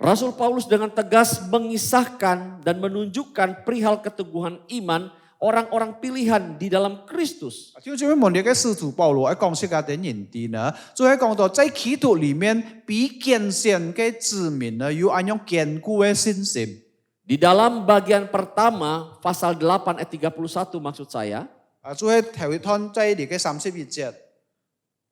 Rasul Paulus dengan tegas mengisahkan dan menunjukkan perihal keteguhan iman orang-orang pilihan di dalam Kristus. 弟兄姊妹們，你嘅使徒保羅喺講這個人啲呢，就係講到在基督裡面被揀選嘅子民呢，有一種堅固嘅信心。 Di dalam bagian pertama, pasal 8 ayat 31 maksud saya, 就係頭一趟在你嘅31節。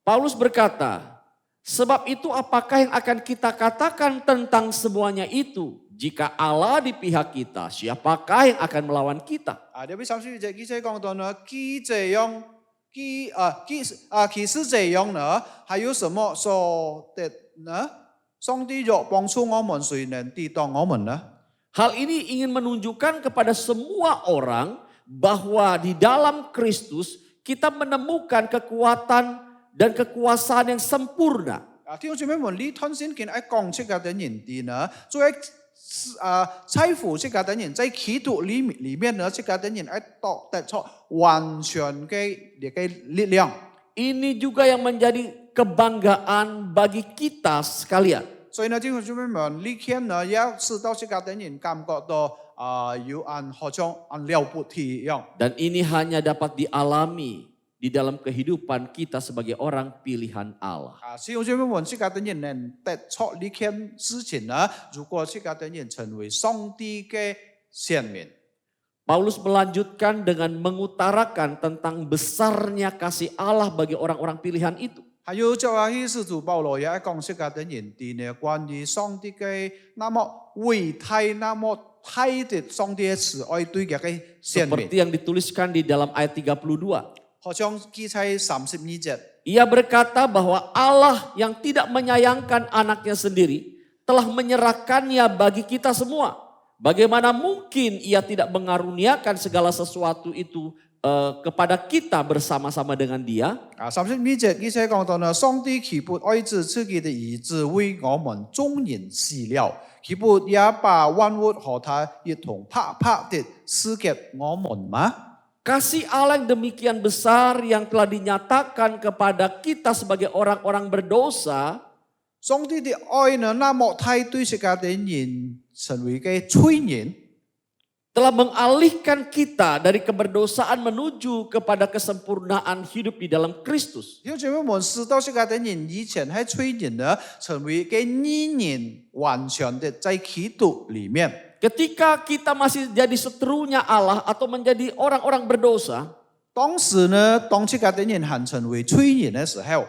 Paulus berkata, sebab itu apakah yang akan kita katakan tentang semuanya itu? Jika Allah di pihak kita, siapakah yang akan melawan kita? 你俾32節記者講到呢，其實這樣呢，還有什麼說的呢？上帝若幫助我們，誰能抵擋我們呢？ Hal ini ingin menunjukkan kepada semua orang bahwa di dalam Kristus kita menemukan kekuatan dan kekuasaan yang sempurna. 弟兄姊妹們，呢趟聖經喺講出嘅人啲呢，就係財富這個人在基督裡面呢，這個人喺得出完全嘅力量。 Ini juga yang menjadi kebanggaan bagi kita sekalian. 所以呢，弟兄姊妹們，呢天呢，要使到這個人感覺到有好像了不起一樣。 Dan ini hanya dapat dialami di dalam kehidupan kita sebagai orang pilihan Allah. 弟兄姊妹們，這個人能得出呢件事情呢，如果這個人成為上帝嘅選民。 Paulus melanjutkan dengan mengutarakan tentang besarnya kasih Allah bagi orang-orang pilihan itu. 還有就係使徒保羅也講這個人啲呢，關於上帝嘅那麼偉大、那麼大的上帝嘅慈愛對嘅選民。 Seperti yang dituliskan di dalam ayat 32. 好像記載32節。 Ia berkata bahwa Allah yang tidak menyayangkan anaknya sendiri telah menyerahkannya bagi kita semua. Bagaimana mungkin ia tidak mengaruniakan segala sesuatu itu kepada kita bersama-sama dengan dia? 32節記載講到呢，上帝豈不愛子賜佢的兒子為我們眾人死了，豈不也把萬物和他一同拍的賜給我們嗎？ Kasih Allah yang demikian besar yang telah dinyatakan kepada kita sebagai orang-orang berdosa, 上帝的愛呢，那麼大對這個人成為嘅罪人。 telah mengalihkan kita dari keberdosaan menuju kepada kesempurnaan hidup di dalam Kristus. 弟兄姊妹們，使到這個人以前係罪人呢，成為嘅義人，完全的在基督裡面。Ketika kita masih jadi seterunya Allah atau menjadi orang-orang berdosa, 當時呢，當這個點人成為罪人的時候，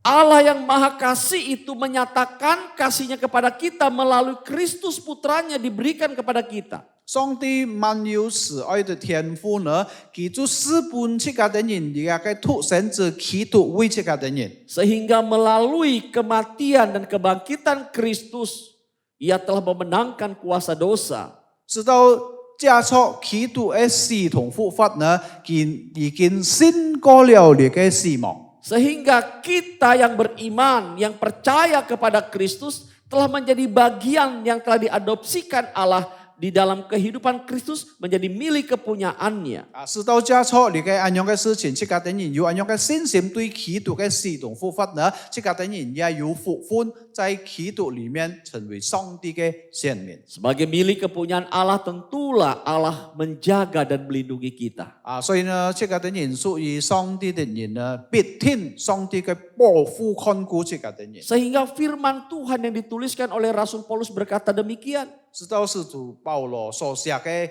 Allah yang maha kasih itu menyatakan kasihnya kepada kita melalui Kristus putranya diberikan kepada kita. 上帝萬有慈愛的天父呢，佢就私本這個點人，而家凸顯着基督為這個點人。 Sehingga melalui kematian dan kebangkitan Kristus, ia telah memenangkan kuasa dosa. 直到加速基督的死同復活呢，已經勝過了你嘅死亡。 Sehingga kita yang beriman, yang percaya kepada Kristus telah menjadi bagian yang telah diadopsikan Allah di dalam kehidupan Kristus menjadi milik kepunyaannya. 直到加速你嘅安樣嘅事情，這個點人有安樣嘅信心對基督嘅死同復活呢，這個點人也有復活在基督裡面成為上帝嘅選民。 Sebagai milik kepunyaan Allah tentulah Allah menjaga dan melindungi kita. 所以呢，這個點人屬於上帝的人呢，必聽上帝嘅保護看顧這個點人。 Sehingga firman Tuhan yang dituliskan oleh Rasul Paulus berkata demikian. 直到使徒保羅所寫嘅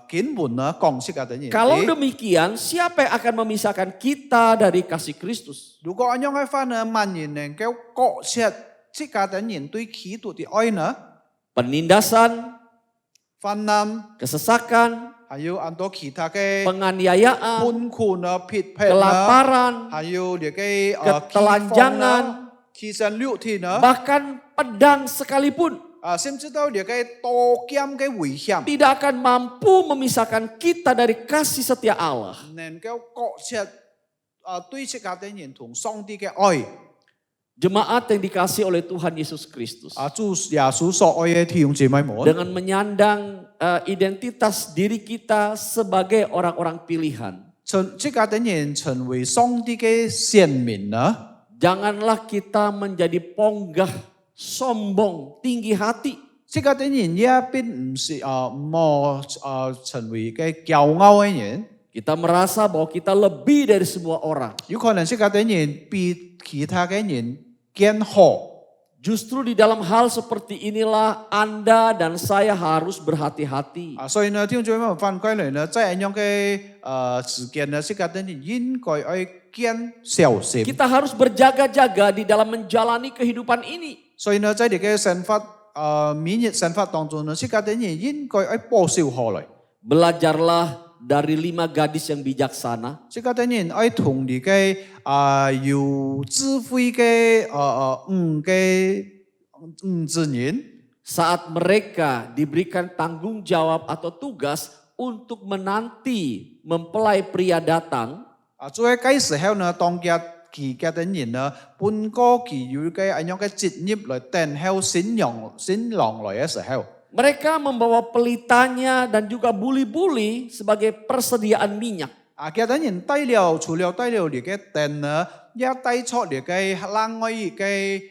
經文呢，講這個點人。 Kalau demikian, siapa yang akan memisahkan kita dari kasih Kristus? 如果安樣嘅話呢，萬人能夠割捨這個點人對基督的愛呢， Penindasan, 患難， kesesakan, 還有很多其他嘅 penganiayaan, 困苦呢、撇撇呢， kelaparan, 還有你嘅 ketelanjangan, 犧牲肉體呢， bahkan pedang sekalipun 甚至到你嘅刀劍嘅危險， tidak akan mampu memisahkan kita dari kasih setia Allah. 能夠割捨對這個點人同上帝嘅愛。 Jemaat yang dikasih oleh Tuhan Yesus Kristus. 主耶穌所愛嘅弟兄姊妹們， Dengan menyandang identitas diri kita sebagai orang-orang pilihan. 這個點人成為上帝嘅選民呢， Janganlah kita menjadi ponggah, sombong, tinggi hati. 這個點人也並唔是成為嘅驕傲嘅人。 Kita merasa bahwa kita lebih dari semua orang. 有可能這個點人比其他嘅人更好。 Justru di dalam hal seperti inilah Anda dan saya harus berhati-hati. 所以呢，弟兄姊妹們翻歸嚟呢，在咁樣嘅事件呢，這個點人應該要更小心。 Kita harus berjaga-jaga di dalam menjalani kehidupan ini. 所以呢，在你嘅生活免疫生活當中呢，這個點人應該要保守下來。 Belajarlah dari 5 gadis yang bijaksana. 這個點人要同你嘅有智慧嘅子人。 Saat mereka diberikan tanggung jawab atau tugas untuk menanti mempelai pria datang, 在嗰時候呢，當佢嘅點人呢，半個佢有嘅咁樣嘅職業來等候新郎來嘅時候， mereka membawa pelitanya dan juga buli-buli sebagai persediaan minyak. 嘅點人除了帶了你嘅燈呢，也帶出你嘅另外嘅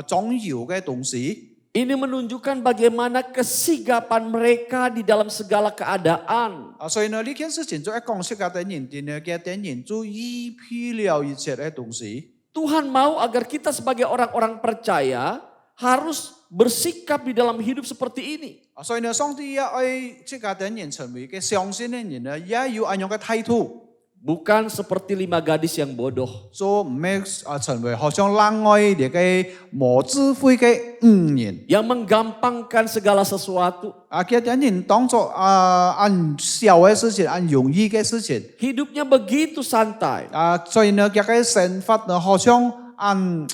裝油嘅東西。 Ini menunjukkan bagaimana kesigapan mereka di dalam segala keadaan. 所以呢，呢件事情就一講識嘅點人，嘅點人就預備了一切嘅東西。 Tuhan mau agar kita sebagai orang-orang percaya harus bersikap di dalam hidup seperti ini. 所以呢，上帝也愛這個點人成為嘅相信嘅人呢，也有咁樣嘅態度。 Bukan seperti 5 gadis yang bodoh. 做唔係成為好像另外嘅冇智慧嘅人。 Yang menggampangkan segala sesuatu. 嘅點人當作按小嘅事情，按容易嘅事情。 Hidupnya begitu santai. 所以呢，嘅生活呢，好像按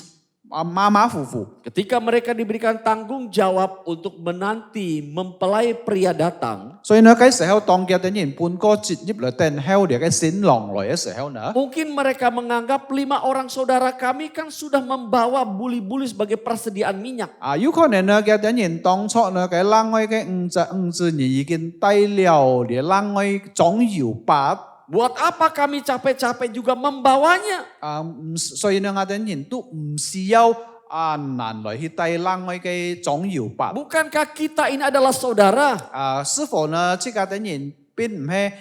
馬馬虎虎。 Ketika mereka diberikan tanggung jawab untuk menanti mempelai pria datang, 所以呢，嗰時候當嘅點人半個職業嚟等候嘅新郎來嘅時候呢， mungkin mereka menganggap 5 orang saudara kami kan sudah membawa buli-buli sebagai persediaan minyak. 有可能呢，嘅點人當初呢，嘅另外嘅五子人已經帶了嘅另外裝油包。 Buat apa kami capek-capek juga membawanya? 所以呢，我哋人都唔需要難來去帶另外嘅裝油包。 Bukankah kita ini adalah saudara? 是否呢？這個點人並唔係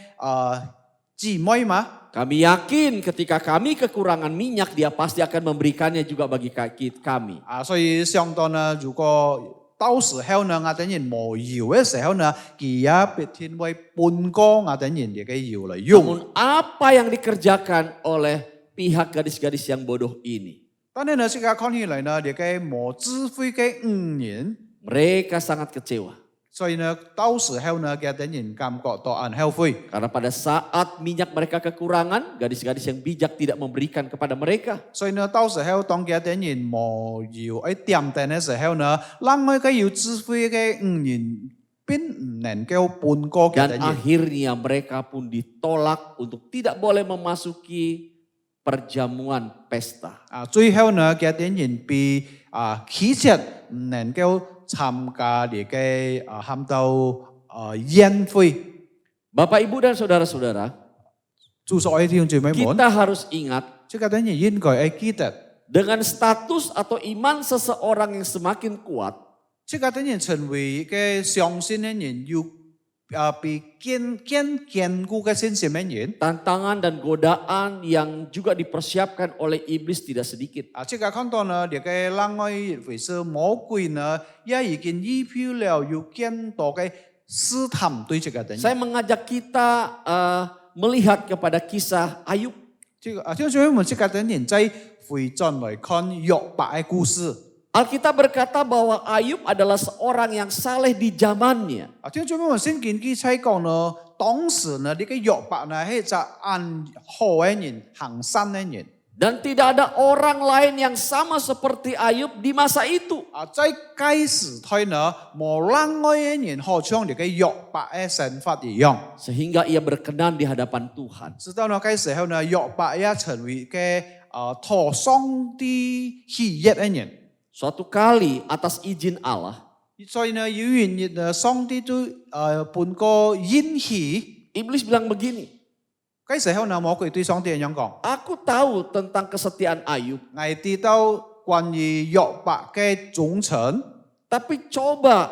姊妹嗎？ Kami yakin ketika kami kekurangan minyak, dia pasti akan memberikannya juga bagi kami. 所以相當呢，如果到時候呢，我等人無搖嘅時候呢，佢也別天為半個我等人哋嘅搖嚟用。 Namun apa yang dikerjakan oleh pihak gadis-gadis yang bodoh ini? 但係呢，即刻看起嚟呢，哋嘅無智慧嘅人， Mereka sangat kecewa. 所以呢，到時候呢，嘅等人感覺到很後悔。 Karena pada saat minyak mereka kekurangan, gadis-gadis yang bijak tidak memberikan kepada mereka. 所以呢，到時候當嘅等人無搖喺點燈嘅時候呢，讓我嘅有智慧嘅人並唔能夠半個嘅 Dan 等人。 akhirnya mereka pun ditolak untuk tidak boleh memasuki perjamuan pesta. 最後呢，嘅等人被拒絕唔能夠參加你嘅喊到宴會。 Bapak, Ibu, dan saudara-saudara, 祝所有弟兄姊妹們， kita harus ingat 即個等人應該係記得， dengan status atau iman seseorang yang semakin kuat, 即個等人成為嘅相信嘅人，要被堅固嘅信心嘅人。 tantangan dan godaan yang juga dipersiapkan oleh iblis tidak sedikit. 即個看到呢，你嘅讓我為是魔鬼呢，也已經預表了有更多嘅試探對這個等 Saya 人。 mengajak kita melihat kepada kisah Ayub. 這個弟兄姊妹們，這個等人在回轉來看約伯嘅故事。 Alkitab berkata bahwa Ayub adalah seorang yang saleh di zamannya. 弟兄姊妹們，聖經記載講呢，當時呢，呢個約伯呢係一個按好嘅人、行善嘅人。 Dan tidak ada orang lain yang sama seperti Ayub di masa itu. 在該時代呢，無人愛嘅人好像呢個約伯嘅神法一樣。 Sehingga ia berkenan di hadapan Tuhan. 直到呢該時候呢，約伯也成為嘅討上帝喜悅嘅人。 Suatu kali atas izin Allah, 所以呢，有一日呢，上帝都半個允許。 iblis bilang begini, 該時候呢，魔鬼對上帝咁樣講： aku tahu tentang kesetiaan Ayub, 我知道關於約伯嘅忠誠， tapi coba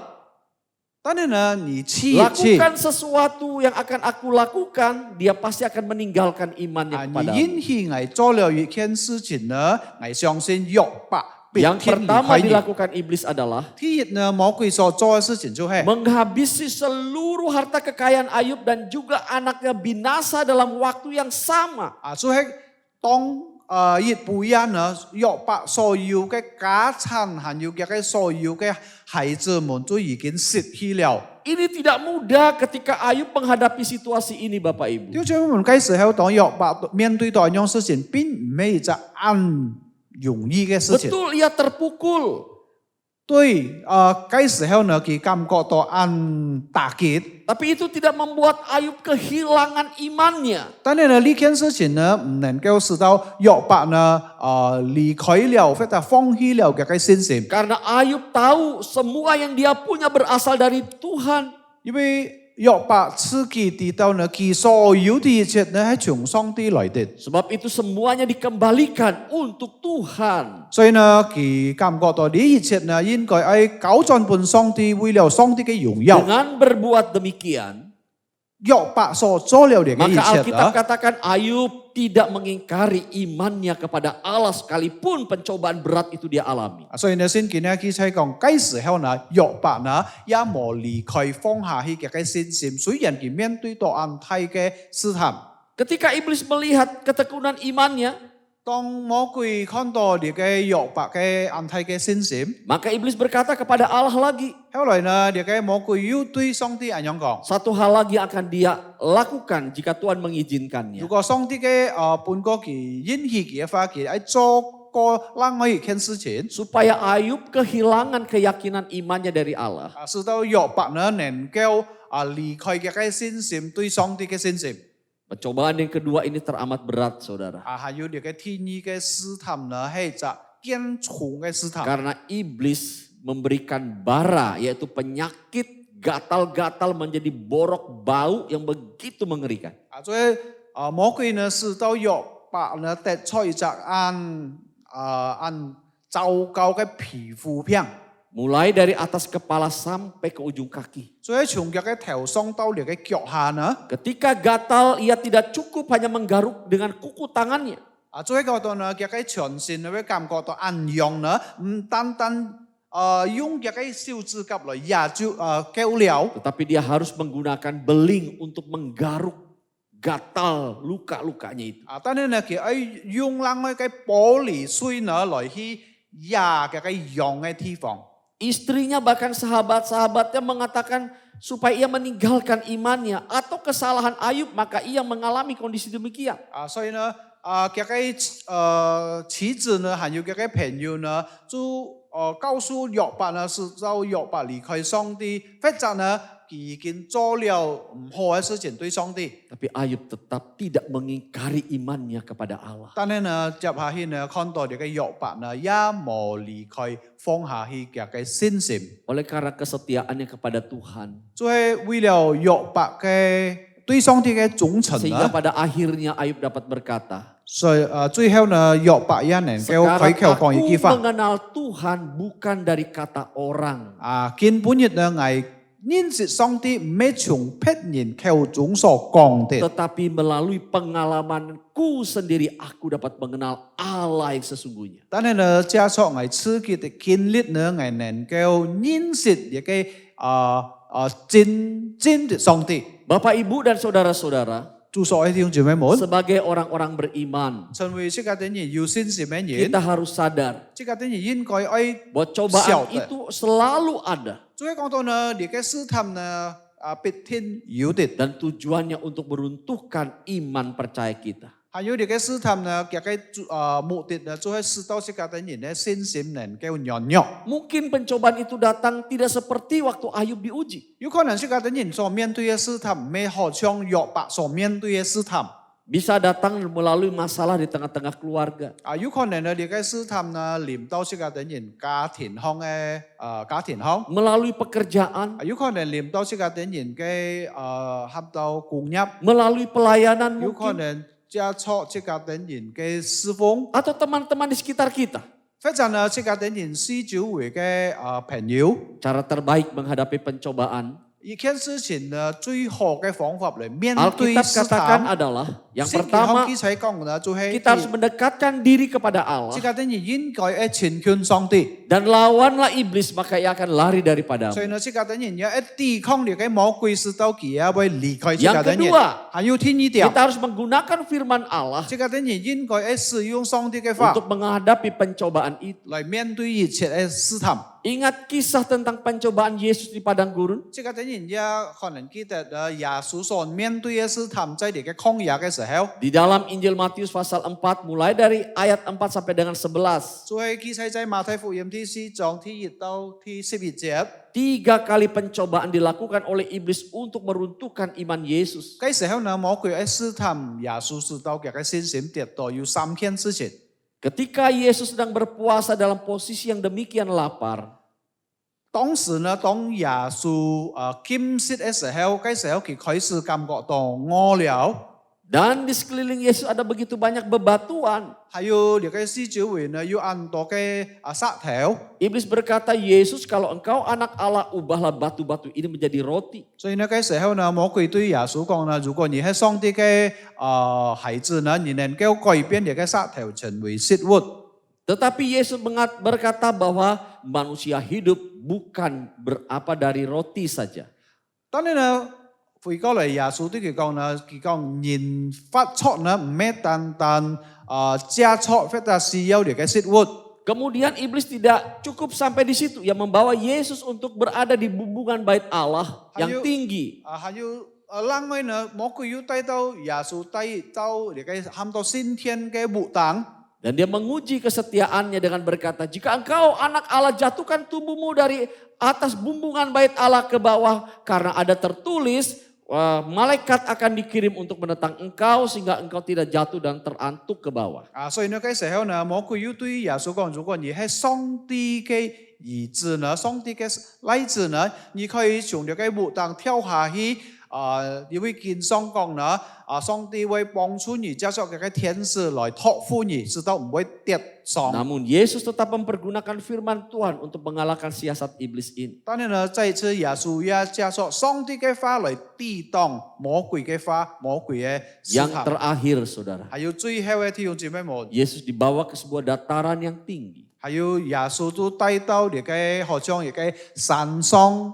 但係呢，你試一次。 lakukan sesuatu yang akan aku lakukan, dia pasti akan meninggalkan imannya 你 kepadamu. 允許我做了一件事情呢，我相信約伯必 Yang 天離 pertama 開你。 dilakukan iblis adalah 第一呢，魔鬼所做嘅事情就係 menghabisi seluruh harta kekayaan Ayub dan juga anaknya binasa dalam waktu yang sama. 就係當一輩人呢，約伯所有嘅家產，還有嘅所有嘅孩子們都已經失去了。 Ini tidak mudah ketika Ayub menghadapi situasi ini, Bapak Ibu. 就像我們嗰時候當約伯面對到一樣事情，並唔係一個容易嘅事情。 Betul, ia terpukul. 對，嗰時候呢，佢感覺到打擊。 Tapi itu tidak membuat Ayub kehilangan imannya. 但係呢，呢件事情呢，唔能夠使到約伯呢，離開了或者放棄了嘅信心， Karena Ayub tahu semua yang dia punya berasal dari Tuhan. 因為約伯自己知道呢，佢所有的一切呢係從上帝來的， Sebab itu semuanya dikembalikan untuk Tuhan. 所以呢，佢感覺到呢一切呢應該係交轉本上帝，為了上帝嘅榮耀。 Dengan berbuat demikian, 約伯所做了嘅一 maka 切 Alkitab 呢， katakan Ayub tidak mengingkari imannya kepada Allah sekalipun pencobaan berat itu dia alami. 所以呢，聖經呢記載講，嗰時候呢，約伯呢也冇離開放下去嘅信心，雖然佢面對到大嘅試探。 Ketika iblis melihat ketekunan imannya, 當魔鬼看到你嘅約伯嘅大嘅信心， maka iblis berkata kepada Allah lagi, 後來呢，你嘅魔鬼又對上帝咁樣講： satu hal lagi akan dia lakukan jika Tuhan mengizinkannya. 如果上帝嘅半個佢允許嘅話，佢喺做個另外一件事情， Supaya Ayub kehilangan keyakinan imannya dari Allah. 使到約伯呢能夠離開嘅信心對上帝嘅信心。 Pencobaan yang kedua ini teramat berat, saudara. 還有你嘅天意嘅試探呢，係就堅重嘅試探。 Karena iblis memberikan bara, yaitu penyakit gatal-gatal menjadi borok bau yang begitu mengerikan. 所以魔鬼呢使到約伯呢得出一隻糟糕嘅皮膚病。 Mulai dari atas kepala sampai ke ujung kaki. 所以從佢嘅頭上到你嘅腳下呢， Ketika gatal, ia tidak cukup hanya menggaruk dengan kuku tangannya. 最後到呢佢嘅全身呢會感覺到癢呢，唔單單用嘅cái siêu指甲來cứu療。 Tetapi dia harus menggunakan beling untuk menggaruk gatal luka-lukanya itu. 但係呢，佢用冷嘅玻璃水呢來去壓嘅癢嘅地方。 Istrinya bahkan sahabat-sahabatnya mengatakan supaya ia meninggalkan imannya atau kesalahan Ayub maka ia mengalami kondisi demikian. 所以呢，妻子呢，還有嘅朋友呢，就告訴約伯呢，是叫約伯離開上帝，或者呢，佢已經做了唔好嘅事情對上帝。 Tapi Ayub tetap tidak mengingkari imannya kepada Allah. 但係呢，接下去呢，看到呢個約伯呢，也冇離開放下去嘅信心， Oleh karena kesetiaannya kepada Tuhan. 就係為了約伯嘅對上帝嘅忠誠 Sehingga 呢， pada akhirnya Ayub dapat berkata, 所以最後呢，約伯也能夠 sekarang 開口講一句 aku 話。 mengenal Tuhan bukan dari kata orang. 見本日呢，我認識上帝唔係從別人口中所講的， Tetapi melalui pengalamanku sendiri aku dapat mengenal Allah yang sesungguhnya. 但係呢，加上我自己嘅經歷呢，我能夠認識一個真的上帝。 Bapak, Ibu, dan saudara-saudara, 祝所有弟兄姊妹們， sebagai orang-orang beriman, 成為這個的人有信心嘅人， kita harus sadar 這個的人應該愛 bahwa cobaan itu selalu ada 最後講到呢，你嘅試探呢，必定有的， dan tujuannya untuk meruntuhkan iman percaya kita. 還有你嘅試探呢，嘅目的呢，就係使到這個的人呢信心能夠軟弱。 Mungkin pencobaan itu datang tidak seperti waktu Ayub diuji. 有可能這個的人所面對嘅試探，唔係好像約伯所面對嘅試探。 Bisa datang melalui masalah di tengah-tengah keluarga. 有可能呢，你嘅試探呢，臨到這個的人家庭上嘅家庭上。 Melalui pekerjaan, 有可能臨到這個的人嘅合到工業， melalui pelayanan 有可 mungkin, 能接觸這個的人嘅侍奉， atau teman-teman di sekitar kita. 或者呢，這個的人是周圍嘅朋友。 Cara terbaik menghadapi pencobaan, 一件事情呢，最好嘅方法嚟面對 Alkitab 試 katakan 探。 adalah yang 聖經 pertama 記載講呢，就係 kita harus mendekatkan diri kepada Allah 這個的人應該係親近上帝。 dan lawanlah iblis maka ia akan lari 所 daripadamu. 以呢，這個的人要抵抗你嘅魔鬼，使到佢也會離開這個 Yang 的人。 kedua, 還有第二條， kita harus menggunakan firman Allah 這個的人應該係使用上帝嘅話 untuk menghadapi pencobaan itu. 來面對一切嘅試探。 Ingat kisah tentang pencobaan Yesus di padang gurun? 這個的人也可能記得耶穌所面對嘅試探，在你嘅曠野嘅時候， Di dalam Injil Matius pasal 4 mulai dari ayat 4 sampai dengan 11. 就係記載在馬太福音第4章第1到第11節。 3 kali pencobaan dilakukan oleh iblis untuk meruntuhkan iman Yesus. 嗰時候呢，魔鬼喺試探耶穌，使到佢嘅信心跌倒，有3件事情。 Ketika Yesus sedang berpuasa dalam posisi yang demikian lapar, 當時呢，當耶穌禁食嘅時候，嗰時候佢開始感覺到餓了。 dan di sekeliling Yesus ada begitu banyak bebatuan. 還有你嘅四周圍呢，有很多嘅石頭。 Iblis berkata, Yesus kalau engkau anak Allah, ubahlah batu-batu ini menjadi roti. 所以呢，嗰時候呢，魔鬼對耶穌講呢，如果你係上帝嘅孩子呢，你能夠改變你嘅石頭成為食物。 Tetapi Yesus berkata bahwa manusia hidup bukan berapa dari roti saja. 當然呢，回過嚟耶穌對佢講呢，佢講人發出呢唔係單單加出，或者是有你嘅食物。 Kemudian iblis tidak cukup sampai di situ. Yang membawa Yesus untuk berada di bumbungan bait Allah yang Ayo. tinggi. 還有另外呢，魔鬼要帶到耶穌帶到你嘅喊到先天嘅活動。 Dan dia menguji kesetiaannya dengan berkata, jika engkau anak Allah jatuhkan tubuhmu dari atas bumbungan bait Allah ke bawah. Karena ada tertulis, malaikat akan dikirim untuk menentang engkau sehingga engkau tidak jatuh dan terantuk ke bawah. 所以呢，嗰時候呢，魔鬼要對耶穌講，如果你係上帝嘅兒子呢，上帝嘅兒子呢，你可以從你嘅活動跳下去。你會見上講呢，上帝會幫助你，加上佢嘅天使來託付你，直到唔會跌傷。 Namun Yesus tetap mempergunakan firman Tuhan untuk mengalahkan siasat iblis ini. 當然呢，這一次耶穌也加上上帝嘅話來抵擋魔鬼嘅話，魔鬼嘅試 Yang 探。 terakhir saudara, 還有最後嘅弟兄姊妹們， Yesus dibawa ke sebuah dataran yang tinggi. 還有耶穌都帶到呢個好像呢個山上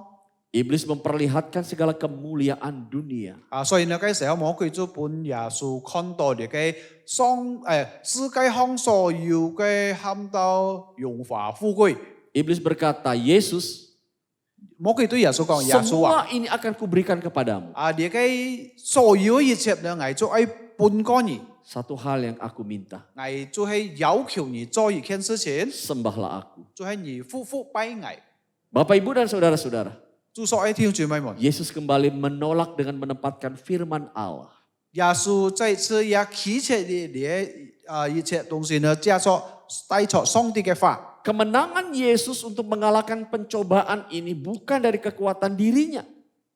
Iblis memperlihatkan segala kemuliaan dunia. 所以呢個時候魔鬼就本耶穌看到呢個世界上所有嘅喊到榮華富貴。 Iblis berkata, Yesus, 魔鬼對耶穌講，耶穌話 semua ini akan kuberikan kepadamu. 呢個所有一切呢，我就愛分給你， Satu hal yang aku minta, 我就係要求你做一件事情， sembahlah aku. 就係你夫婦拜我。 Bapak, Ibu, dan saudara-saudara, 主所愛弟兄姊妹們， Yesus kembali menolak dengan menempatkan firman Allah. 耶穌再次也棄絕呢一切東西呢，加錯帶錯上帝嘅話。 Kemenangan Yesus untuk mengalahkan pencobaan ini bukan dari kekuatan dirinya.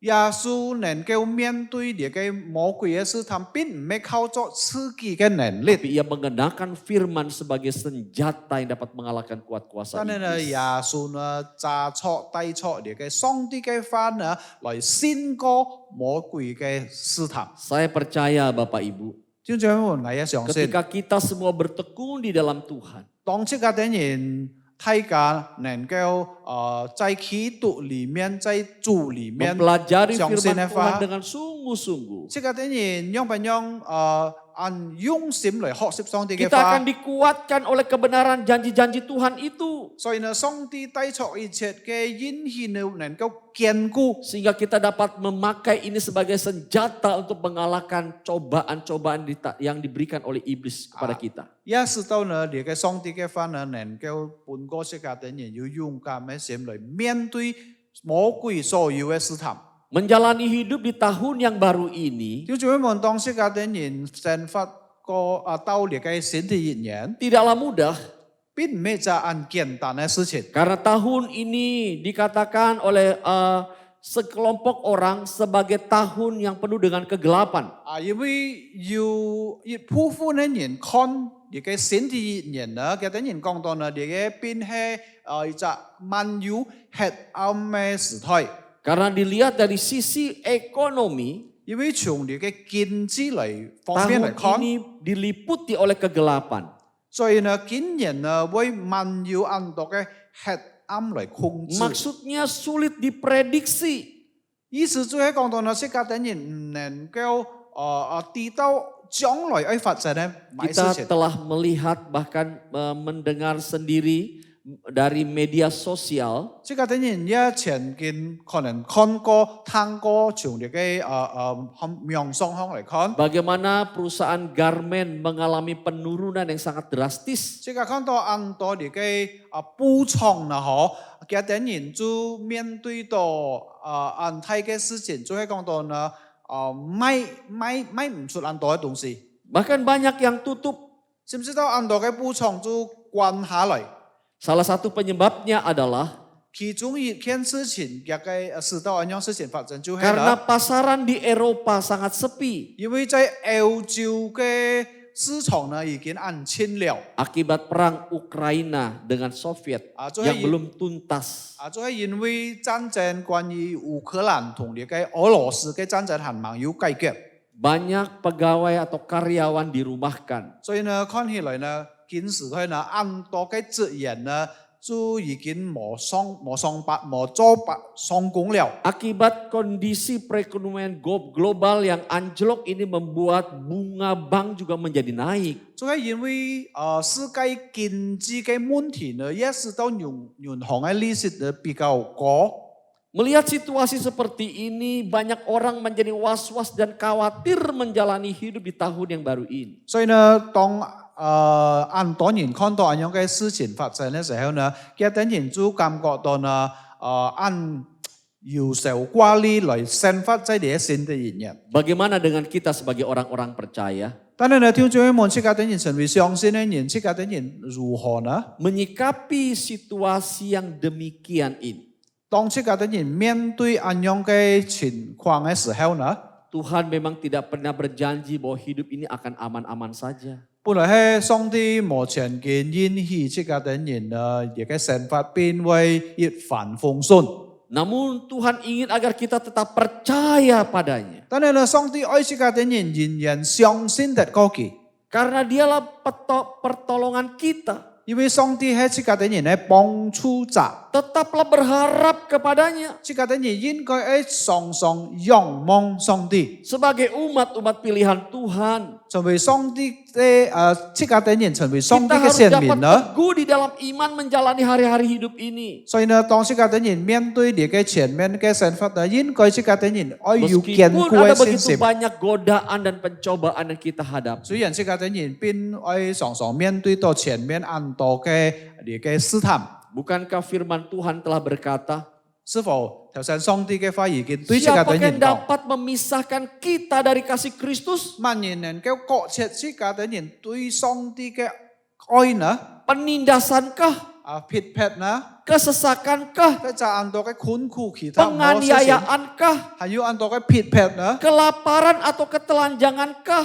耶穌能夠面對呢個魔鬼嘅試探，並唔係靠著自己嘅能力。 Tapi ia mengenakan firman sebagai senjata yang dapat mengalahkan kuat kuasa 但係呢， iblis. 耶穌呢揸錯帶錯呢個上帝嘅話呢，來勝過魔鬼嘅試探。 Saya percaya Bapak Ibu, 弟兄姊妹們，我也相信， ketika kita semua bertekun di dalam Tuhan, 當這個的人大家能夠在基督裡面，在主裡面 mempelajari 相信 firman 嘅 Tuhan 話， dengan sungguh-sungguh, 這個的人用不用按用心嚟學習上帝嘅 kita 話 akan？ dikuatkan oleh kebenaran janji-janji Tuhan itu. 所以呢，上帝帶出一切嘅應許呢，能夠堅固， Sehingga kita dapat memakai ini sebagai senjata untuk mengalahkan cobaan-cobaan yang diberikan oleh iblis kepada kita. 也使到呢，呢個上帝嘅話呢，能夠半個世界的人要勇敢嘅心嚟面對魔鬼所有嘅試探。 Menjalani hidup di tahun yang baru ini 要做們當世界的人生活過到呢個新的一年， tidaklah mudah. 並唔係一件簡單嘅事情。 Karena tahun ini dikatakan oleh sekelompok orang sebagai tahun yang penuh dengan kegelapan. 因為要一部分嘅人看呢個新的一年呢，嘅啲人講到呢，呢個變係一隻漫遊黑暗嘅時代。 Karena dilihat dari sisi ekonomi, 因為從呢個經濟嚟方面嚟 tahun 看， ini diliputi oleh kegelapan. 所以呢，今年呢會漫遊很多嘅黑暗嚟控制。 Maksudnya sulit diprediksi. 意思就係講到呢，世界啲人唔能夠知道將來會發生嘅咩事 Kita 情。 telah melihat bahkan mendengar sendiri dari media sosial 世界啲人也曾經可能看過、聽過從呢個面上向嚟看， bagaimana perusahaan garmen mengalami penurunan yang sangat drastis. 世界看到很多呢個補償啦，嗬，嘅啲人就面對到很大嘅事情，就係講到呢，賣唔出很多嘅東西， Bahkan banyak yang tutup. 知唔知道很多嘅補償就關下嚟？ Salah satu penyebabnya adalah 其中一件事情，一個使到一樣事情發生就係 karena 啦， pasaran di Eropa sangat sepi 因為在歐洲嘅市場呢已經很清了。 akibat perang Ukraina dengan Soviet so yang hey, belum tuntas. 就係因為戰爭關於烏克蘭同呢個俄羅斯嘅戰爭還沒有解決， Banyak pegawai atau karyawan dirumahkan. 所以呢看起來呢，今時佢呢很多嘅職員呢就已經冇做上工了。 Akibat kondisi perekonomian global yang anjlok ini membuat bunga bank juga menjadi naik. 就係因為世界經濟嘅問題呢，也使到銀行嘅利息呢比較高。 Melihat situasi seperti ini, banyak orang menjadi was-was dan khawatir menjalani hidup di tahun yang baru ini. 所以呢，當很多人看到咁樣嘅事情發生嘅時候呢，有啲人就感覺到呢，按憂愁掛慮來生活在呢個新的一年。 Bagaimana dengan kita sebagai orang-orang percaya? 但係呢，聽眾們，這個啲人成為相信嘅人，這個啲人如何呢？ Menyikapi situasi yang demikian ini. 當這個啲人面對咁樣嘅情況嘅時候呢， Tuhan memang tidak pernah berjanji bahwa hidup ini akan aman-aman saja. 本來係上帝冇曾經允許這個啲人呢，亦嘅生活變為一帆風順。 Namun Tuhan ingin agar kita tetap percaya padanya. 但係呢，上帝愛這個啲人仍然相信得過佢。 Karena dialah pertolongan kita. 因為上帝喺這個等人嘅幫助者， Tetaplah berharap kepadanya. 這個等人應該係常常仰望上帝， Sebagai umat-umat pilihan Tuhan, 成為上帝嘅這個等人成為上帝 kita 嘅 harus 選 dapat 民呢。 teguh di dalam iman menjalani hari-hari hidup ini. 所以呢，當這個等人面對你嘅前面嘅想法呢，應該這個等人要有堅 Meskipun 固 ada 嘅信 begitu 心。 banyak godaan dan pencobaan yang kita hadapi. 雖然這個等人必要常常面對到前面很多嘅你嘅試探， Bukankah firman Tuhan telah berkata, 是否頭先上帝嘅話已經對這個 siapakah 等 yang 人講？ dapat memisahkan kita dari kasih Kristus? 萬人能夠割切這個等人對上帝嘅愛呢？ Penindasankah? 撇撇呢？ Kesesakankah? 即係很多嘅困苦其他冇事情， Penganiayaankah? 還有很多嘅撇撇呢？ Kelaparan atau ketelanjangankah?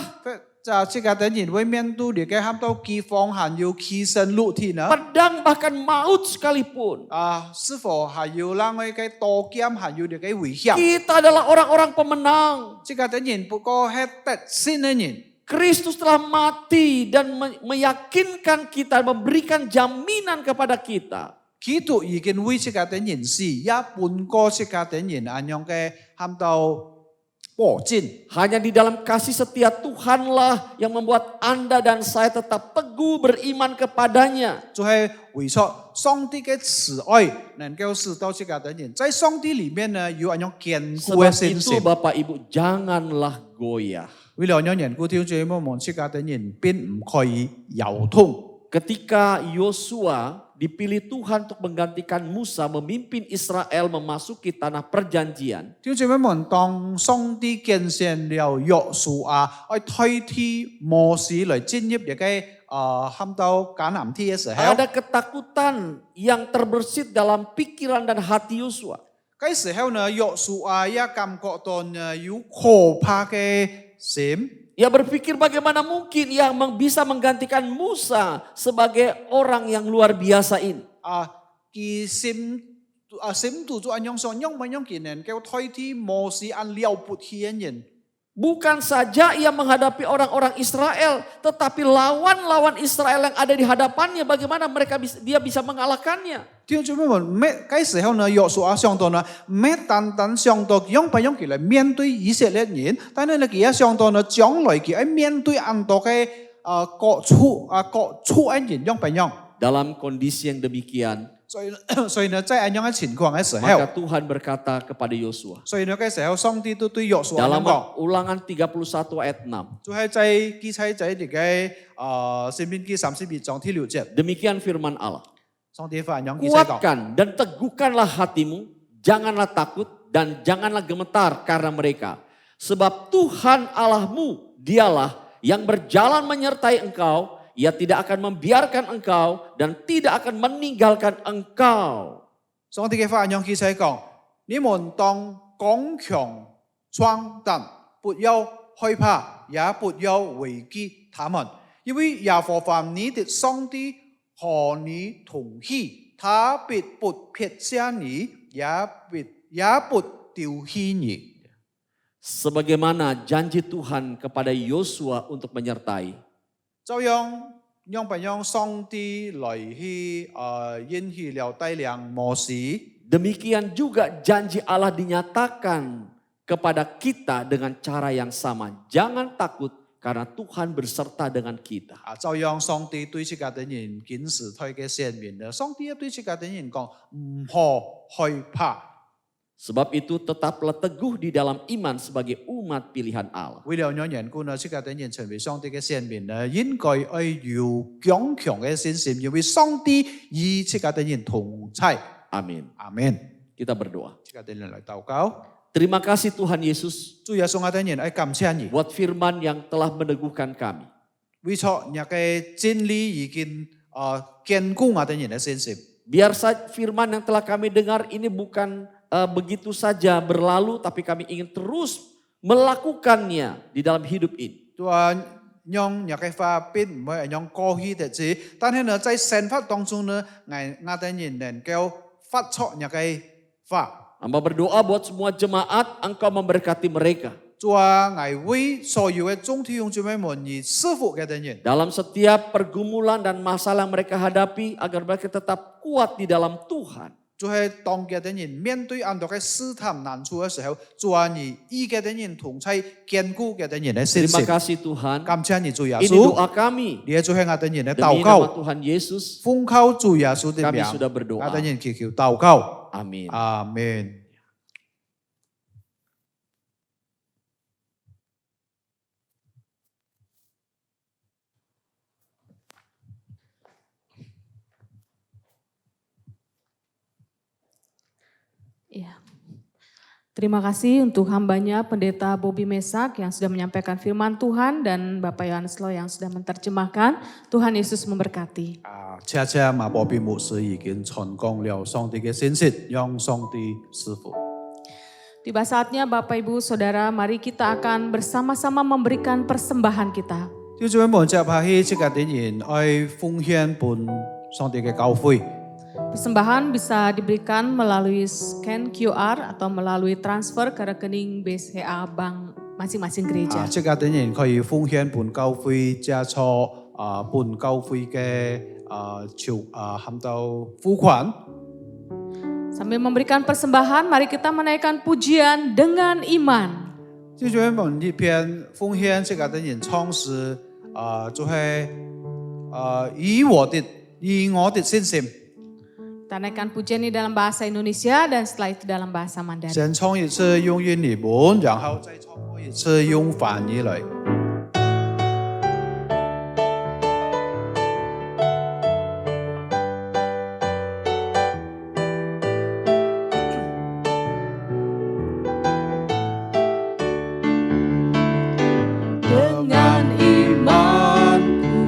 這個等人會面對你嘅喊到饑荒，還有飢身露體呢？ Pedang bahkan maut sekalipun. 是否還有讓你嘅刀劍，還有你嘅危險？ Kita adalah orang-orang pemenang. 這個等人不過係得勝嘅人。 Kristus telah mati dan meyakinkan kita, memberikan jaminan kepada kita. 基督已經為這個等人死，也半過這個等人安樣嘅喊到保證。 Hanya di dalam kasih setia Tuhanlah yang membuat Anda dan saya tetap teguh beriman kepadanya. 就係為咗上帝嘅慈愛能夠使到這個等人，在上帝裡面呢有安樣堅固嘅 Sebab 信 itu 心。 Bapak Ibu janganlah goyah. 為了讓人固調住我們這個等人並唔可以搖動。 Ketika Yosua dipilih Tuhan untuk menggantikan Musa memimpin Israel memasuki tanah perjanjian. 調住我們當上帝揀選了約書亞，去推替摩西來進入一個喊到迦南地嘅時候， Ada ketakutan yang terbersit dalam pikiran dan hati Yosua. 嗰時候呢，約書亞也感覺到呢有可怕嘅心。 Ia berpikir bagaimana mungkin ia bisa menggantikan Musa sebagai orang yang luar biasa ini. 佢心度做安樣想，因為佢能夠推替摩西按了不起嘅人。 Bukan saja ia menghadapi orang-orang Israel, tetapi lawan-lawan Israel yang ada di hadapannya, bagaimana dia bisa mengalahkannya. 聽住咩咩？嗰時候呢，約書亞想到呢，咩單單想到用不用佢嚟面對以色列人，但係呢，佢也想到呢，將來佢喺面對很多嘅各處嘅人用不用？ Dalam kondisi yang demikian, 所以呢，在咁樣嘅情況嘅時候， maka Tuhan berkata kepada Yosua. 所以呢，嗰時候上帝都對約書亞 Dalam 講， Ulangan 31 ayat 6. 就係在記載在呢個申命記32章第6節， Demikian firman Allah. 上帝發樣記載講。 Kuatkan dan teguhkanlah hatimu, janganlah takut dan janganlah gemetar karena mereka. Sebab Tuhan Allahmu, dialah yang berjalan menyertai engkau, ia tidak akan membiarkan engkau dan tidak akan meninggalkan engkau. 上帝嘅發樣記載講：你們當剛強壯膽，不要害怕，也不要畏懼他們，因為耶和華你的上帝和你同去，他必不撇下你，也不丟棄你。 Sebagaimana janji Tuhan kepada Yosua untuk menyertai. 就讓不讓上帝來去應許了帶領摩西， Demikian juga janji Allah dinyatakan kepada kita dengan cara yang sama. Jangan takut karena Tuhan berserta dengan kita. 就讓上帝對這個等人檢視佢嘅赦免啦。上帝也對這個等人講唔可害怕。 Sebab itu tetaplah teguh di dalam iman sebagai umat pilihan Allah. 為了讓人觀呢，這個等人成為上帝嘅赦免呢，應該要有強強嘅信心，因為上帝與這個等人同在。 Amin. 阿門。 Kita berdoa. 這個等人來禱告， Terima kasih Tuhan Yesus 主耶穌嘅等人愛感謝你， buat firman yang telah meneguhkan kami. 為錯日嘅真理已經堅固我等人嘅信心。 Biar firman yang telah kami dengar ini bukan begitu saja berlalu, tapi kami ingin terus melakukannya di dalam hidup ini. 讓日嘅話並唔係讓過去的事，但係呢，在生活當中呢，我等人能夠發出日嘅話。 Hamba berdoa buat semua jemaat, Engkau memberkati mereka. 主啊，我为所有的众弟兄姊妹们而赐福嘅等人。 Dalam setiap pergumulan dan masalah yang mereka hadapi agar mereka tetap kuat di dalam Tuhan. 就係當嘅等人面對很多嘅試探難處嘅時候，主啊，你醫嘅等人同在堅固嘅等人嘅信 Terima 心。 kasih Tuhan. 感謝你主耶 Ini 穌， doa kami. 你嘅做係我等人嘅 Demi 禱 nama 告， Tuhan Yesus, 奉靠主耶穌的 kami 名， sudah berdoa. 我等人祈求禱告， Amin. 阿門。 Ya. Terima kasih untuk hambanya Pendeta Bobby Mesak yang sudah menyampaikan firman Tuhan dan Bapak Yohanes Lo yang sudah menerjemahkan. Tuhan Yesus memberkati. 謝謝馬波比牧師已經傳講了上帝嘅信息，讓上帝賜福。 Tiba saatnya Bapak Ibu Saudara, mari kita akan bersama-sama memberikan persembahan kita. 弟兄姊妹們，接下去這個等人愛奉獻本上帝嘅教會。 Persembahan bisa diberikan melalui scan QR atau melalui transfer ke rekening BCA Bank masing-masing gereja. 這個等人可以奉獻本教會，借助本教會嘅含到付款。 Sambil memberikan persembahan, mari kita menaikkan pujian dengan iman. 弟兄姊妹們，呢邊奉獻這個等人創始就係以我的信心。 Kita naikkan pujian ini dalam bahasa Indonesia dan setelah itu dalam bahasa Mandarin. 先唱一次用英文，然後再唱過一次用翻譯來。 Dengan imanku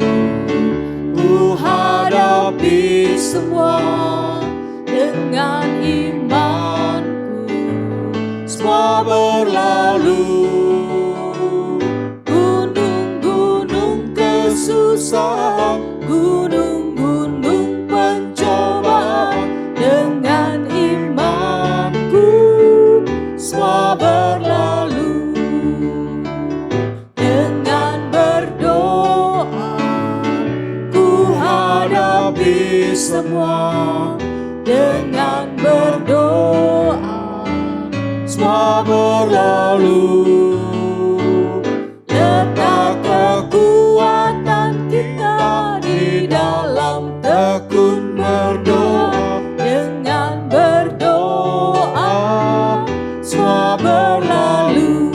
ku hadapi semua. Dengan imanku semua berlalu. Gunung-gunung kesusahan, gunung-gunung pencobaan. Dengan imanku semua berlalu. Dengan berdoa ku hadapi semua. Dengan berdoa semua berlalu. Letak kekuatan kita di dalam tekun berdoa. Dengan berdoa semua berlalu.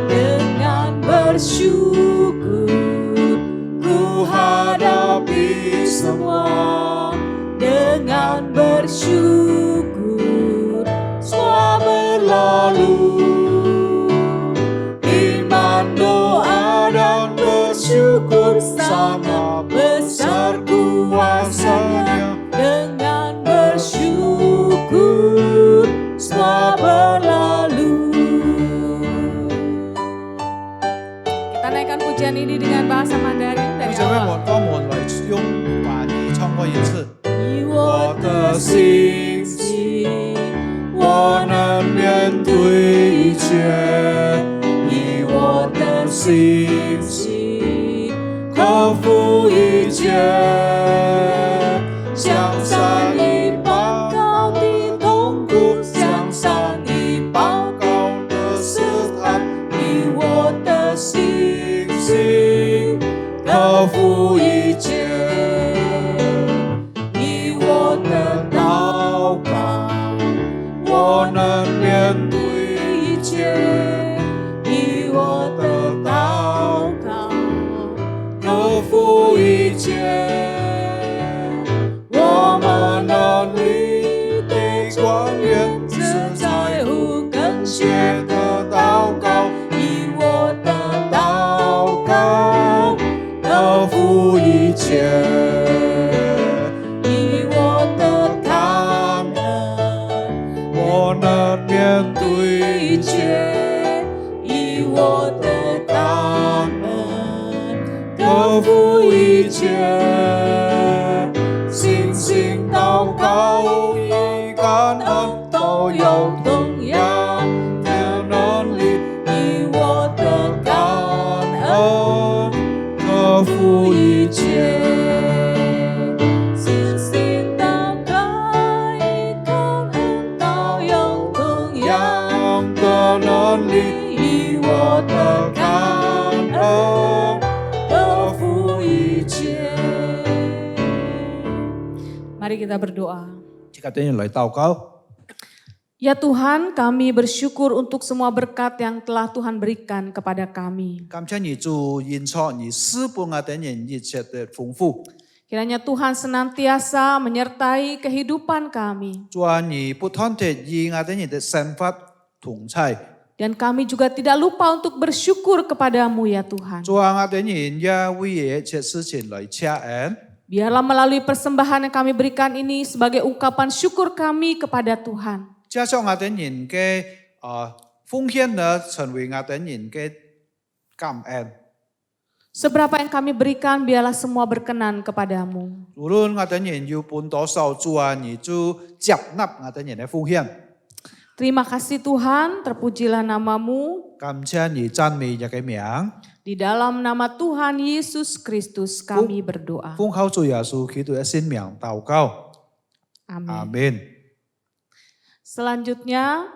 Dengan bersyukur ku hadapi semua. Dengan bersyukur semua berlalu. Iman, doa dan bersyukur sama besar kuasanya. Dengan bersyukur semua berlalu. Kita naikkan pujian ini dengan bahasa Mandarin 弟 dari 兄姊妹 awal. 們，我們來用翻譯唱過一次。 以我的信心，我能面对一切。以我的信心，克服一切。向山一般高的痛苦，向山一般高的试探。以我的信心，克服一切。 我能面对一切，以我的祷告克服一切。我们能力对光原只在乎更血的祷告，以我的祷告克服一切。 我能面对一切，以我的感恩克服一切。信心祷告与感恩都有同样的能伦理，以我的感恩克服一切。信心打开，感恩到永恒，样的能力，以我的感恩克服一切。 Mari kita berdoa. Jika kita mulai祷告， Ya Tuhan, kami bersyukur untuk semua berkat yang telah Tuhan berikan kepada kami. 感謝你主因錯你施布我哋人一切的豐富， Kiranya Tuhan senantiasa menyertai kehidupan kami. 主啊，你不斷地以我哋人的生活同在， Dan kami juga tidak lupa untuk bersyukur kepadamu ya Tuhan. 主啊，我哋人也為一切事情來謝恩。 Biarlah melalui persembahan yang kami berikan ini sebagai ungkapan syukur kami kepada Tuhan. 加上我哋人嘅奉獻呢，成為我哋人嘅感恩。 Seberapa yang kami berikan, biarlah semua berkenan kepadamu. 無論我哋人要搬多少，主啊，你就接納我哋人嘅奉獻。 Terima kasih Tuhan, terpujilah namamu. 感謝你讚美你嘅名， Di dalam nama Tuhan Yesus Kristus kami berdoa. 奉靠主耶穌基督嘅聖名禱告， Amin. 阿門。 Selanjutnya,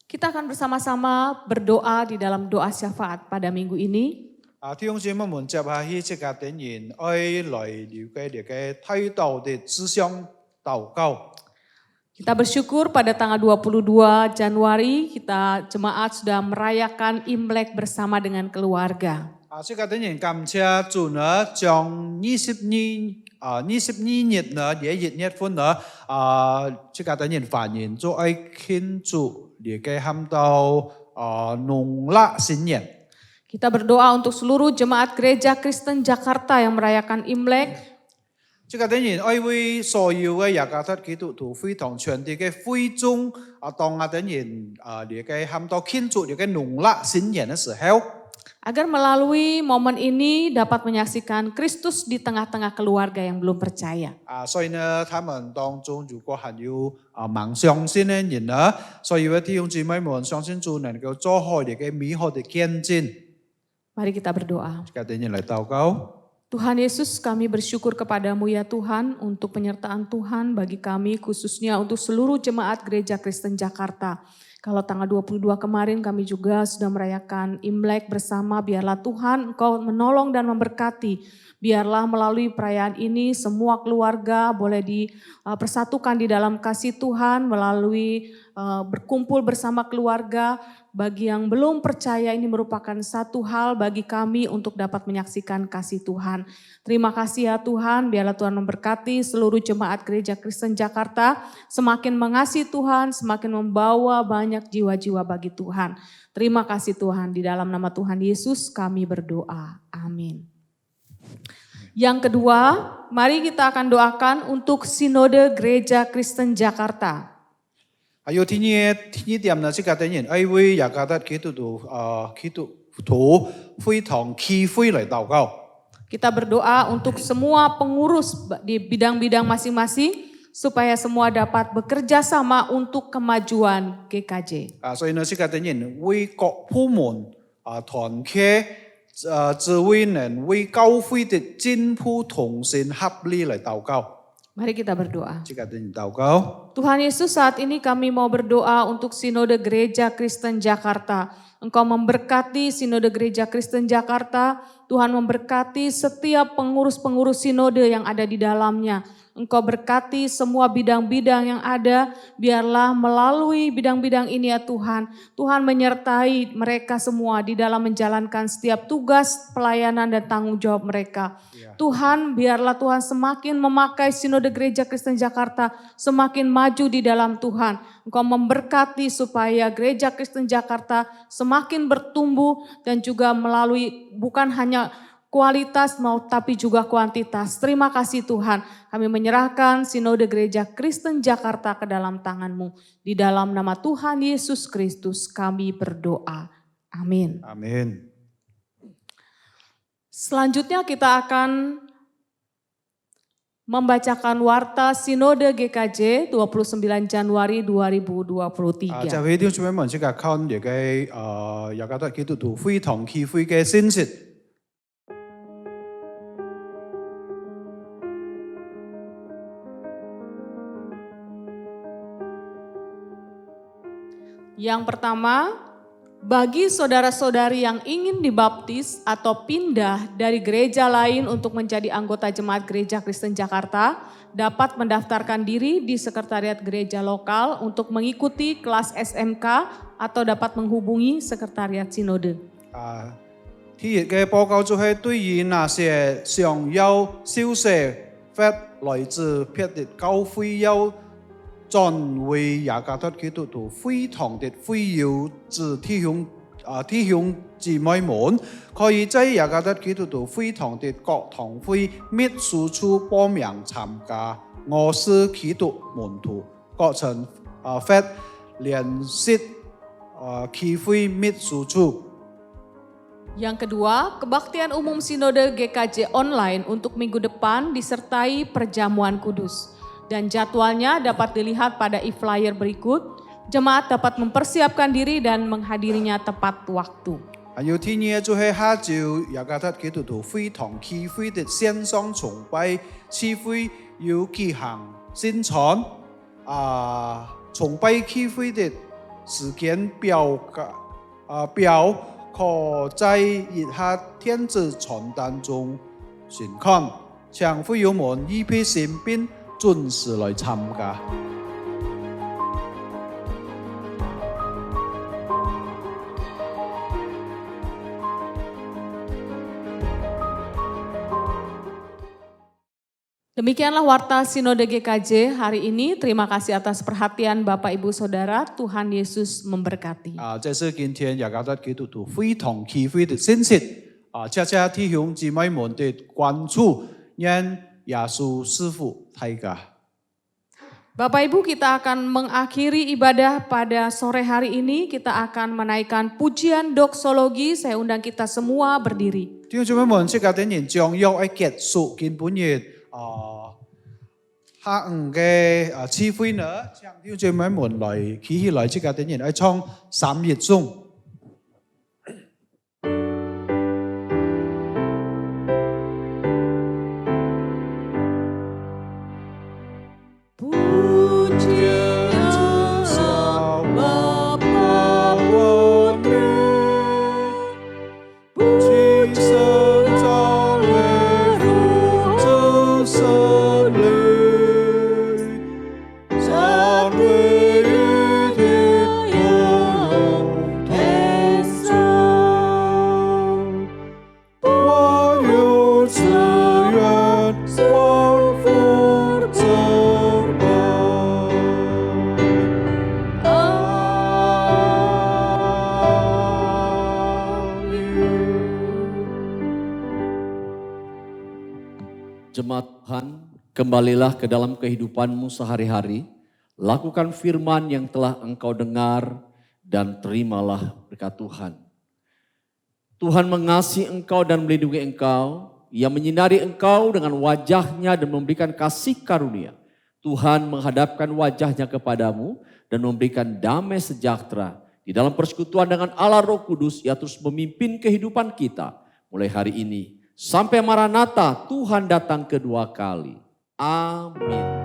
kita akan bersama-sama berdoa di dalam doa syafaat pada minggu ini. 弟兄姊妹們，接下去即個點人愛來了解你嘅態度的志向禱告。 Kita bersyukur pada tanggal 22 Januari kita jemaat sudah merayakan Imlek bersama dengan keluarga. 即個點人感謝主呢，將22日呢，1月份呢，即個點人反映做愛慶祝你嘅喊到農曆新年。 Kita berdoa untuk seluruh jemaat gereja Kristen Jakarta yang merayakan Imlek. 即個點人愛為所有嘅雅各基督徒非常全體嘅會眾當我點人你嘅喊到慶祝你嘅農曆新年嘅時候。 Agar melalui momen ini dapat menyaksikan Kristus di tengah-tengah keluarga yang belum percaya. 所以呢，他們當中如果還有盲相信嘅人呢，所以弟兄姊妹們相信主能夠做好你嘅美好的見證。 Mari kita berdoa. Jika dia來禱告， Tuhan Yesus, kami bersyukur kepadamu ya Tuhan untuk penyertaan Tuhan bagi kami khususnya untuk seluruh jemaat gereja Kristen Jakarta. Kalau tanggal 22 kemarin kami juga sudah merayakan Imlek bersama, biarlah Tuhan Engkau menolong dan memberkati. Biarlah melalui perayaan ini semua keluarga boleh dipersatukan di dalam kasih Tuhan melalui berkumpul bersama keluarga. Bagi yang belum percaya ini merupakan satu hal bagi kami untuk dapat menyaksikan kasih Tuhan. Terima kasih ya Tuhan, biarlah Tuhan memberkati seluruh jemaat gereja Kristen Jakarta. Semakin mengasihi Tuhan, semakin membawa banyak jiwa-jiwa bagi Tuhan. Terima kasih Tuhan, di dalam nama Tuhan Yesus kami berdoa. Amin. Yang kedua, mari kita akan doakan untuk Sinode Gereja Kristen Jakarta. 還有第二點呢，即個點人愛為雅各基督徒非常祈悔來禱告。 Kita berdoa untuk semua pengurus di bidang-bidang masing-masing supaya semua dapat bekerja sama untuk kemajuan GKJ. 所以呢，即個點人為各部門團結智慧能為教會的進步同心合力來禱告。 Mari kita berdoa. Jika dia tahu kau, Tuhan Yesus, saat ini kami mau berdoa untuk Sinode Gereja Kristen Jakarta. Engkau memberkati Sinode Gereja Kristen Jakarta. Tuhan memberkati setiap pengurus-pengurus sinode yang ada di dalamnya. Engkau berkati semua bidang-bidang yang ada, biarlah melalui bidang-bidang ini ya Tuhan. Tuhan menyertai mereka semua di dalam menjalankan setiap tugas, pelayanan dan tanggung jawab mereka. Tuhan, biarlah Tuhan semakin memakai Sinode Gereja Kristen Jakarta semakin maju di dalam Tuhan. Engkau memberkati supaya Gereja Kristen Jakarta semakin bertumbuh dan juga melalui bukan hanya kualitas tapi juga kuantitas. Terima kasih Tuhan, kami menyerahkan Sinode Gereja Kristen Jakarta ke dalam tangan-Mu. Di dalam nama Tuhan Yesus Kristus kami berdoa. Amin. Amin. Selanjutnya kita akan membacakan warta Sinode GKJ 29 Januari 2023. 就係弟兄姊妹們即刻看呢個雅各達基督徒非同契會嘅信息。 Yang pertama, bagi saudara-saudari yang ingin dibaptis atau pindah dari gereja lain untuk menjadi anggota Jemaat Gereja Kristen Jakarta, dapat mendaftarkan diri di sekretariat gereja lokal untuk mengikuti kelas SMK atau dapat menghubungi sekretariat Sinode. 天熱嘅報告就係對於那些想要受洗或來自別的教會要轉為雅各達基督徒會堂的會友之弟兄姊妹們，可以在雅各達基督徒會堂的各堂會秘書處報名參加。我是基督門徒，各層或聯繫契會秘書處。 Yang kedua, kebaktian umum Sinode GKJ online untuk minggu depan disertai perjamuan kudus. Dan jadwalnya dapat dilihat pada e-flyer berikut. Jemaat dapat mempersiapkan diri dan menghadirinya tepat waktu. 要天熱就係下晝雅各達基督徒會堂契會的線上崇拜，契會要舉行宣傳。崇拜契會的時間表可在以下電子傳單中尋看，請會友們預備心並準時來參加。 Demikianlah warta Sinode GKJ hari ini. Terima kasih atas perhatian Bapak Ibu Saudara. Tuhan Yesus memberkati. 這是今天雅各達基督徒會堂契會的信息。謝謝弟兄姊妹們的關注，願耶穌師父大家。 Bapak Ibu, kita akan mengakhiri ibadah pada sore hari ini. Kita akan menaikkan pujian doksologi. Saya undang kita semua berdiri. 弟兄姊妹們，即刻點燃將要結束見本日下午嘅聚會呢，請弟兄姊妹們來企起來，即刻點燃來唱3熱頌。 Jemaat Tuhan, kembalilah ke dalam kehidupanmu sehari-hari, lakukan firman yang telah engkau dengar dan terimalah berkat Tuhan. Tuhan mengasihi engkau dan melindungi engkau, Ia menyinari engkau dengan wajahnya dan memberikan kasih karunia. Tuhan menghadapkan wajahnya kepadamu dan memberikan damai sejahtera. Di dalam persekutuan dengan Allah Roh Kudus, Ia terus memimpin kehidupan kita mulai hari ini. Sampai Maranatha, Tuhan datang kedua kali. Amin.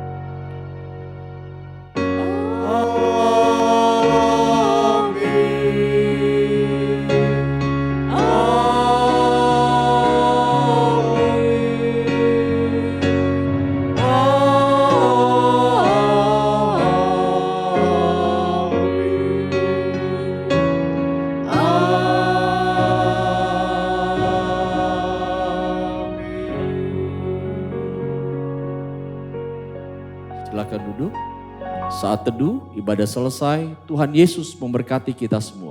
Silakan duduk. Saat teduh, ibadah selesai. Tuhan Yesus memberkati kita semua.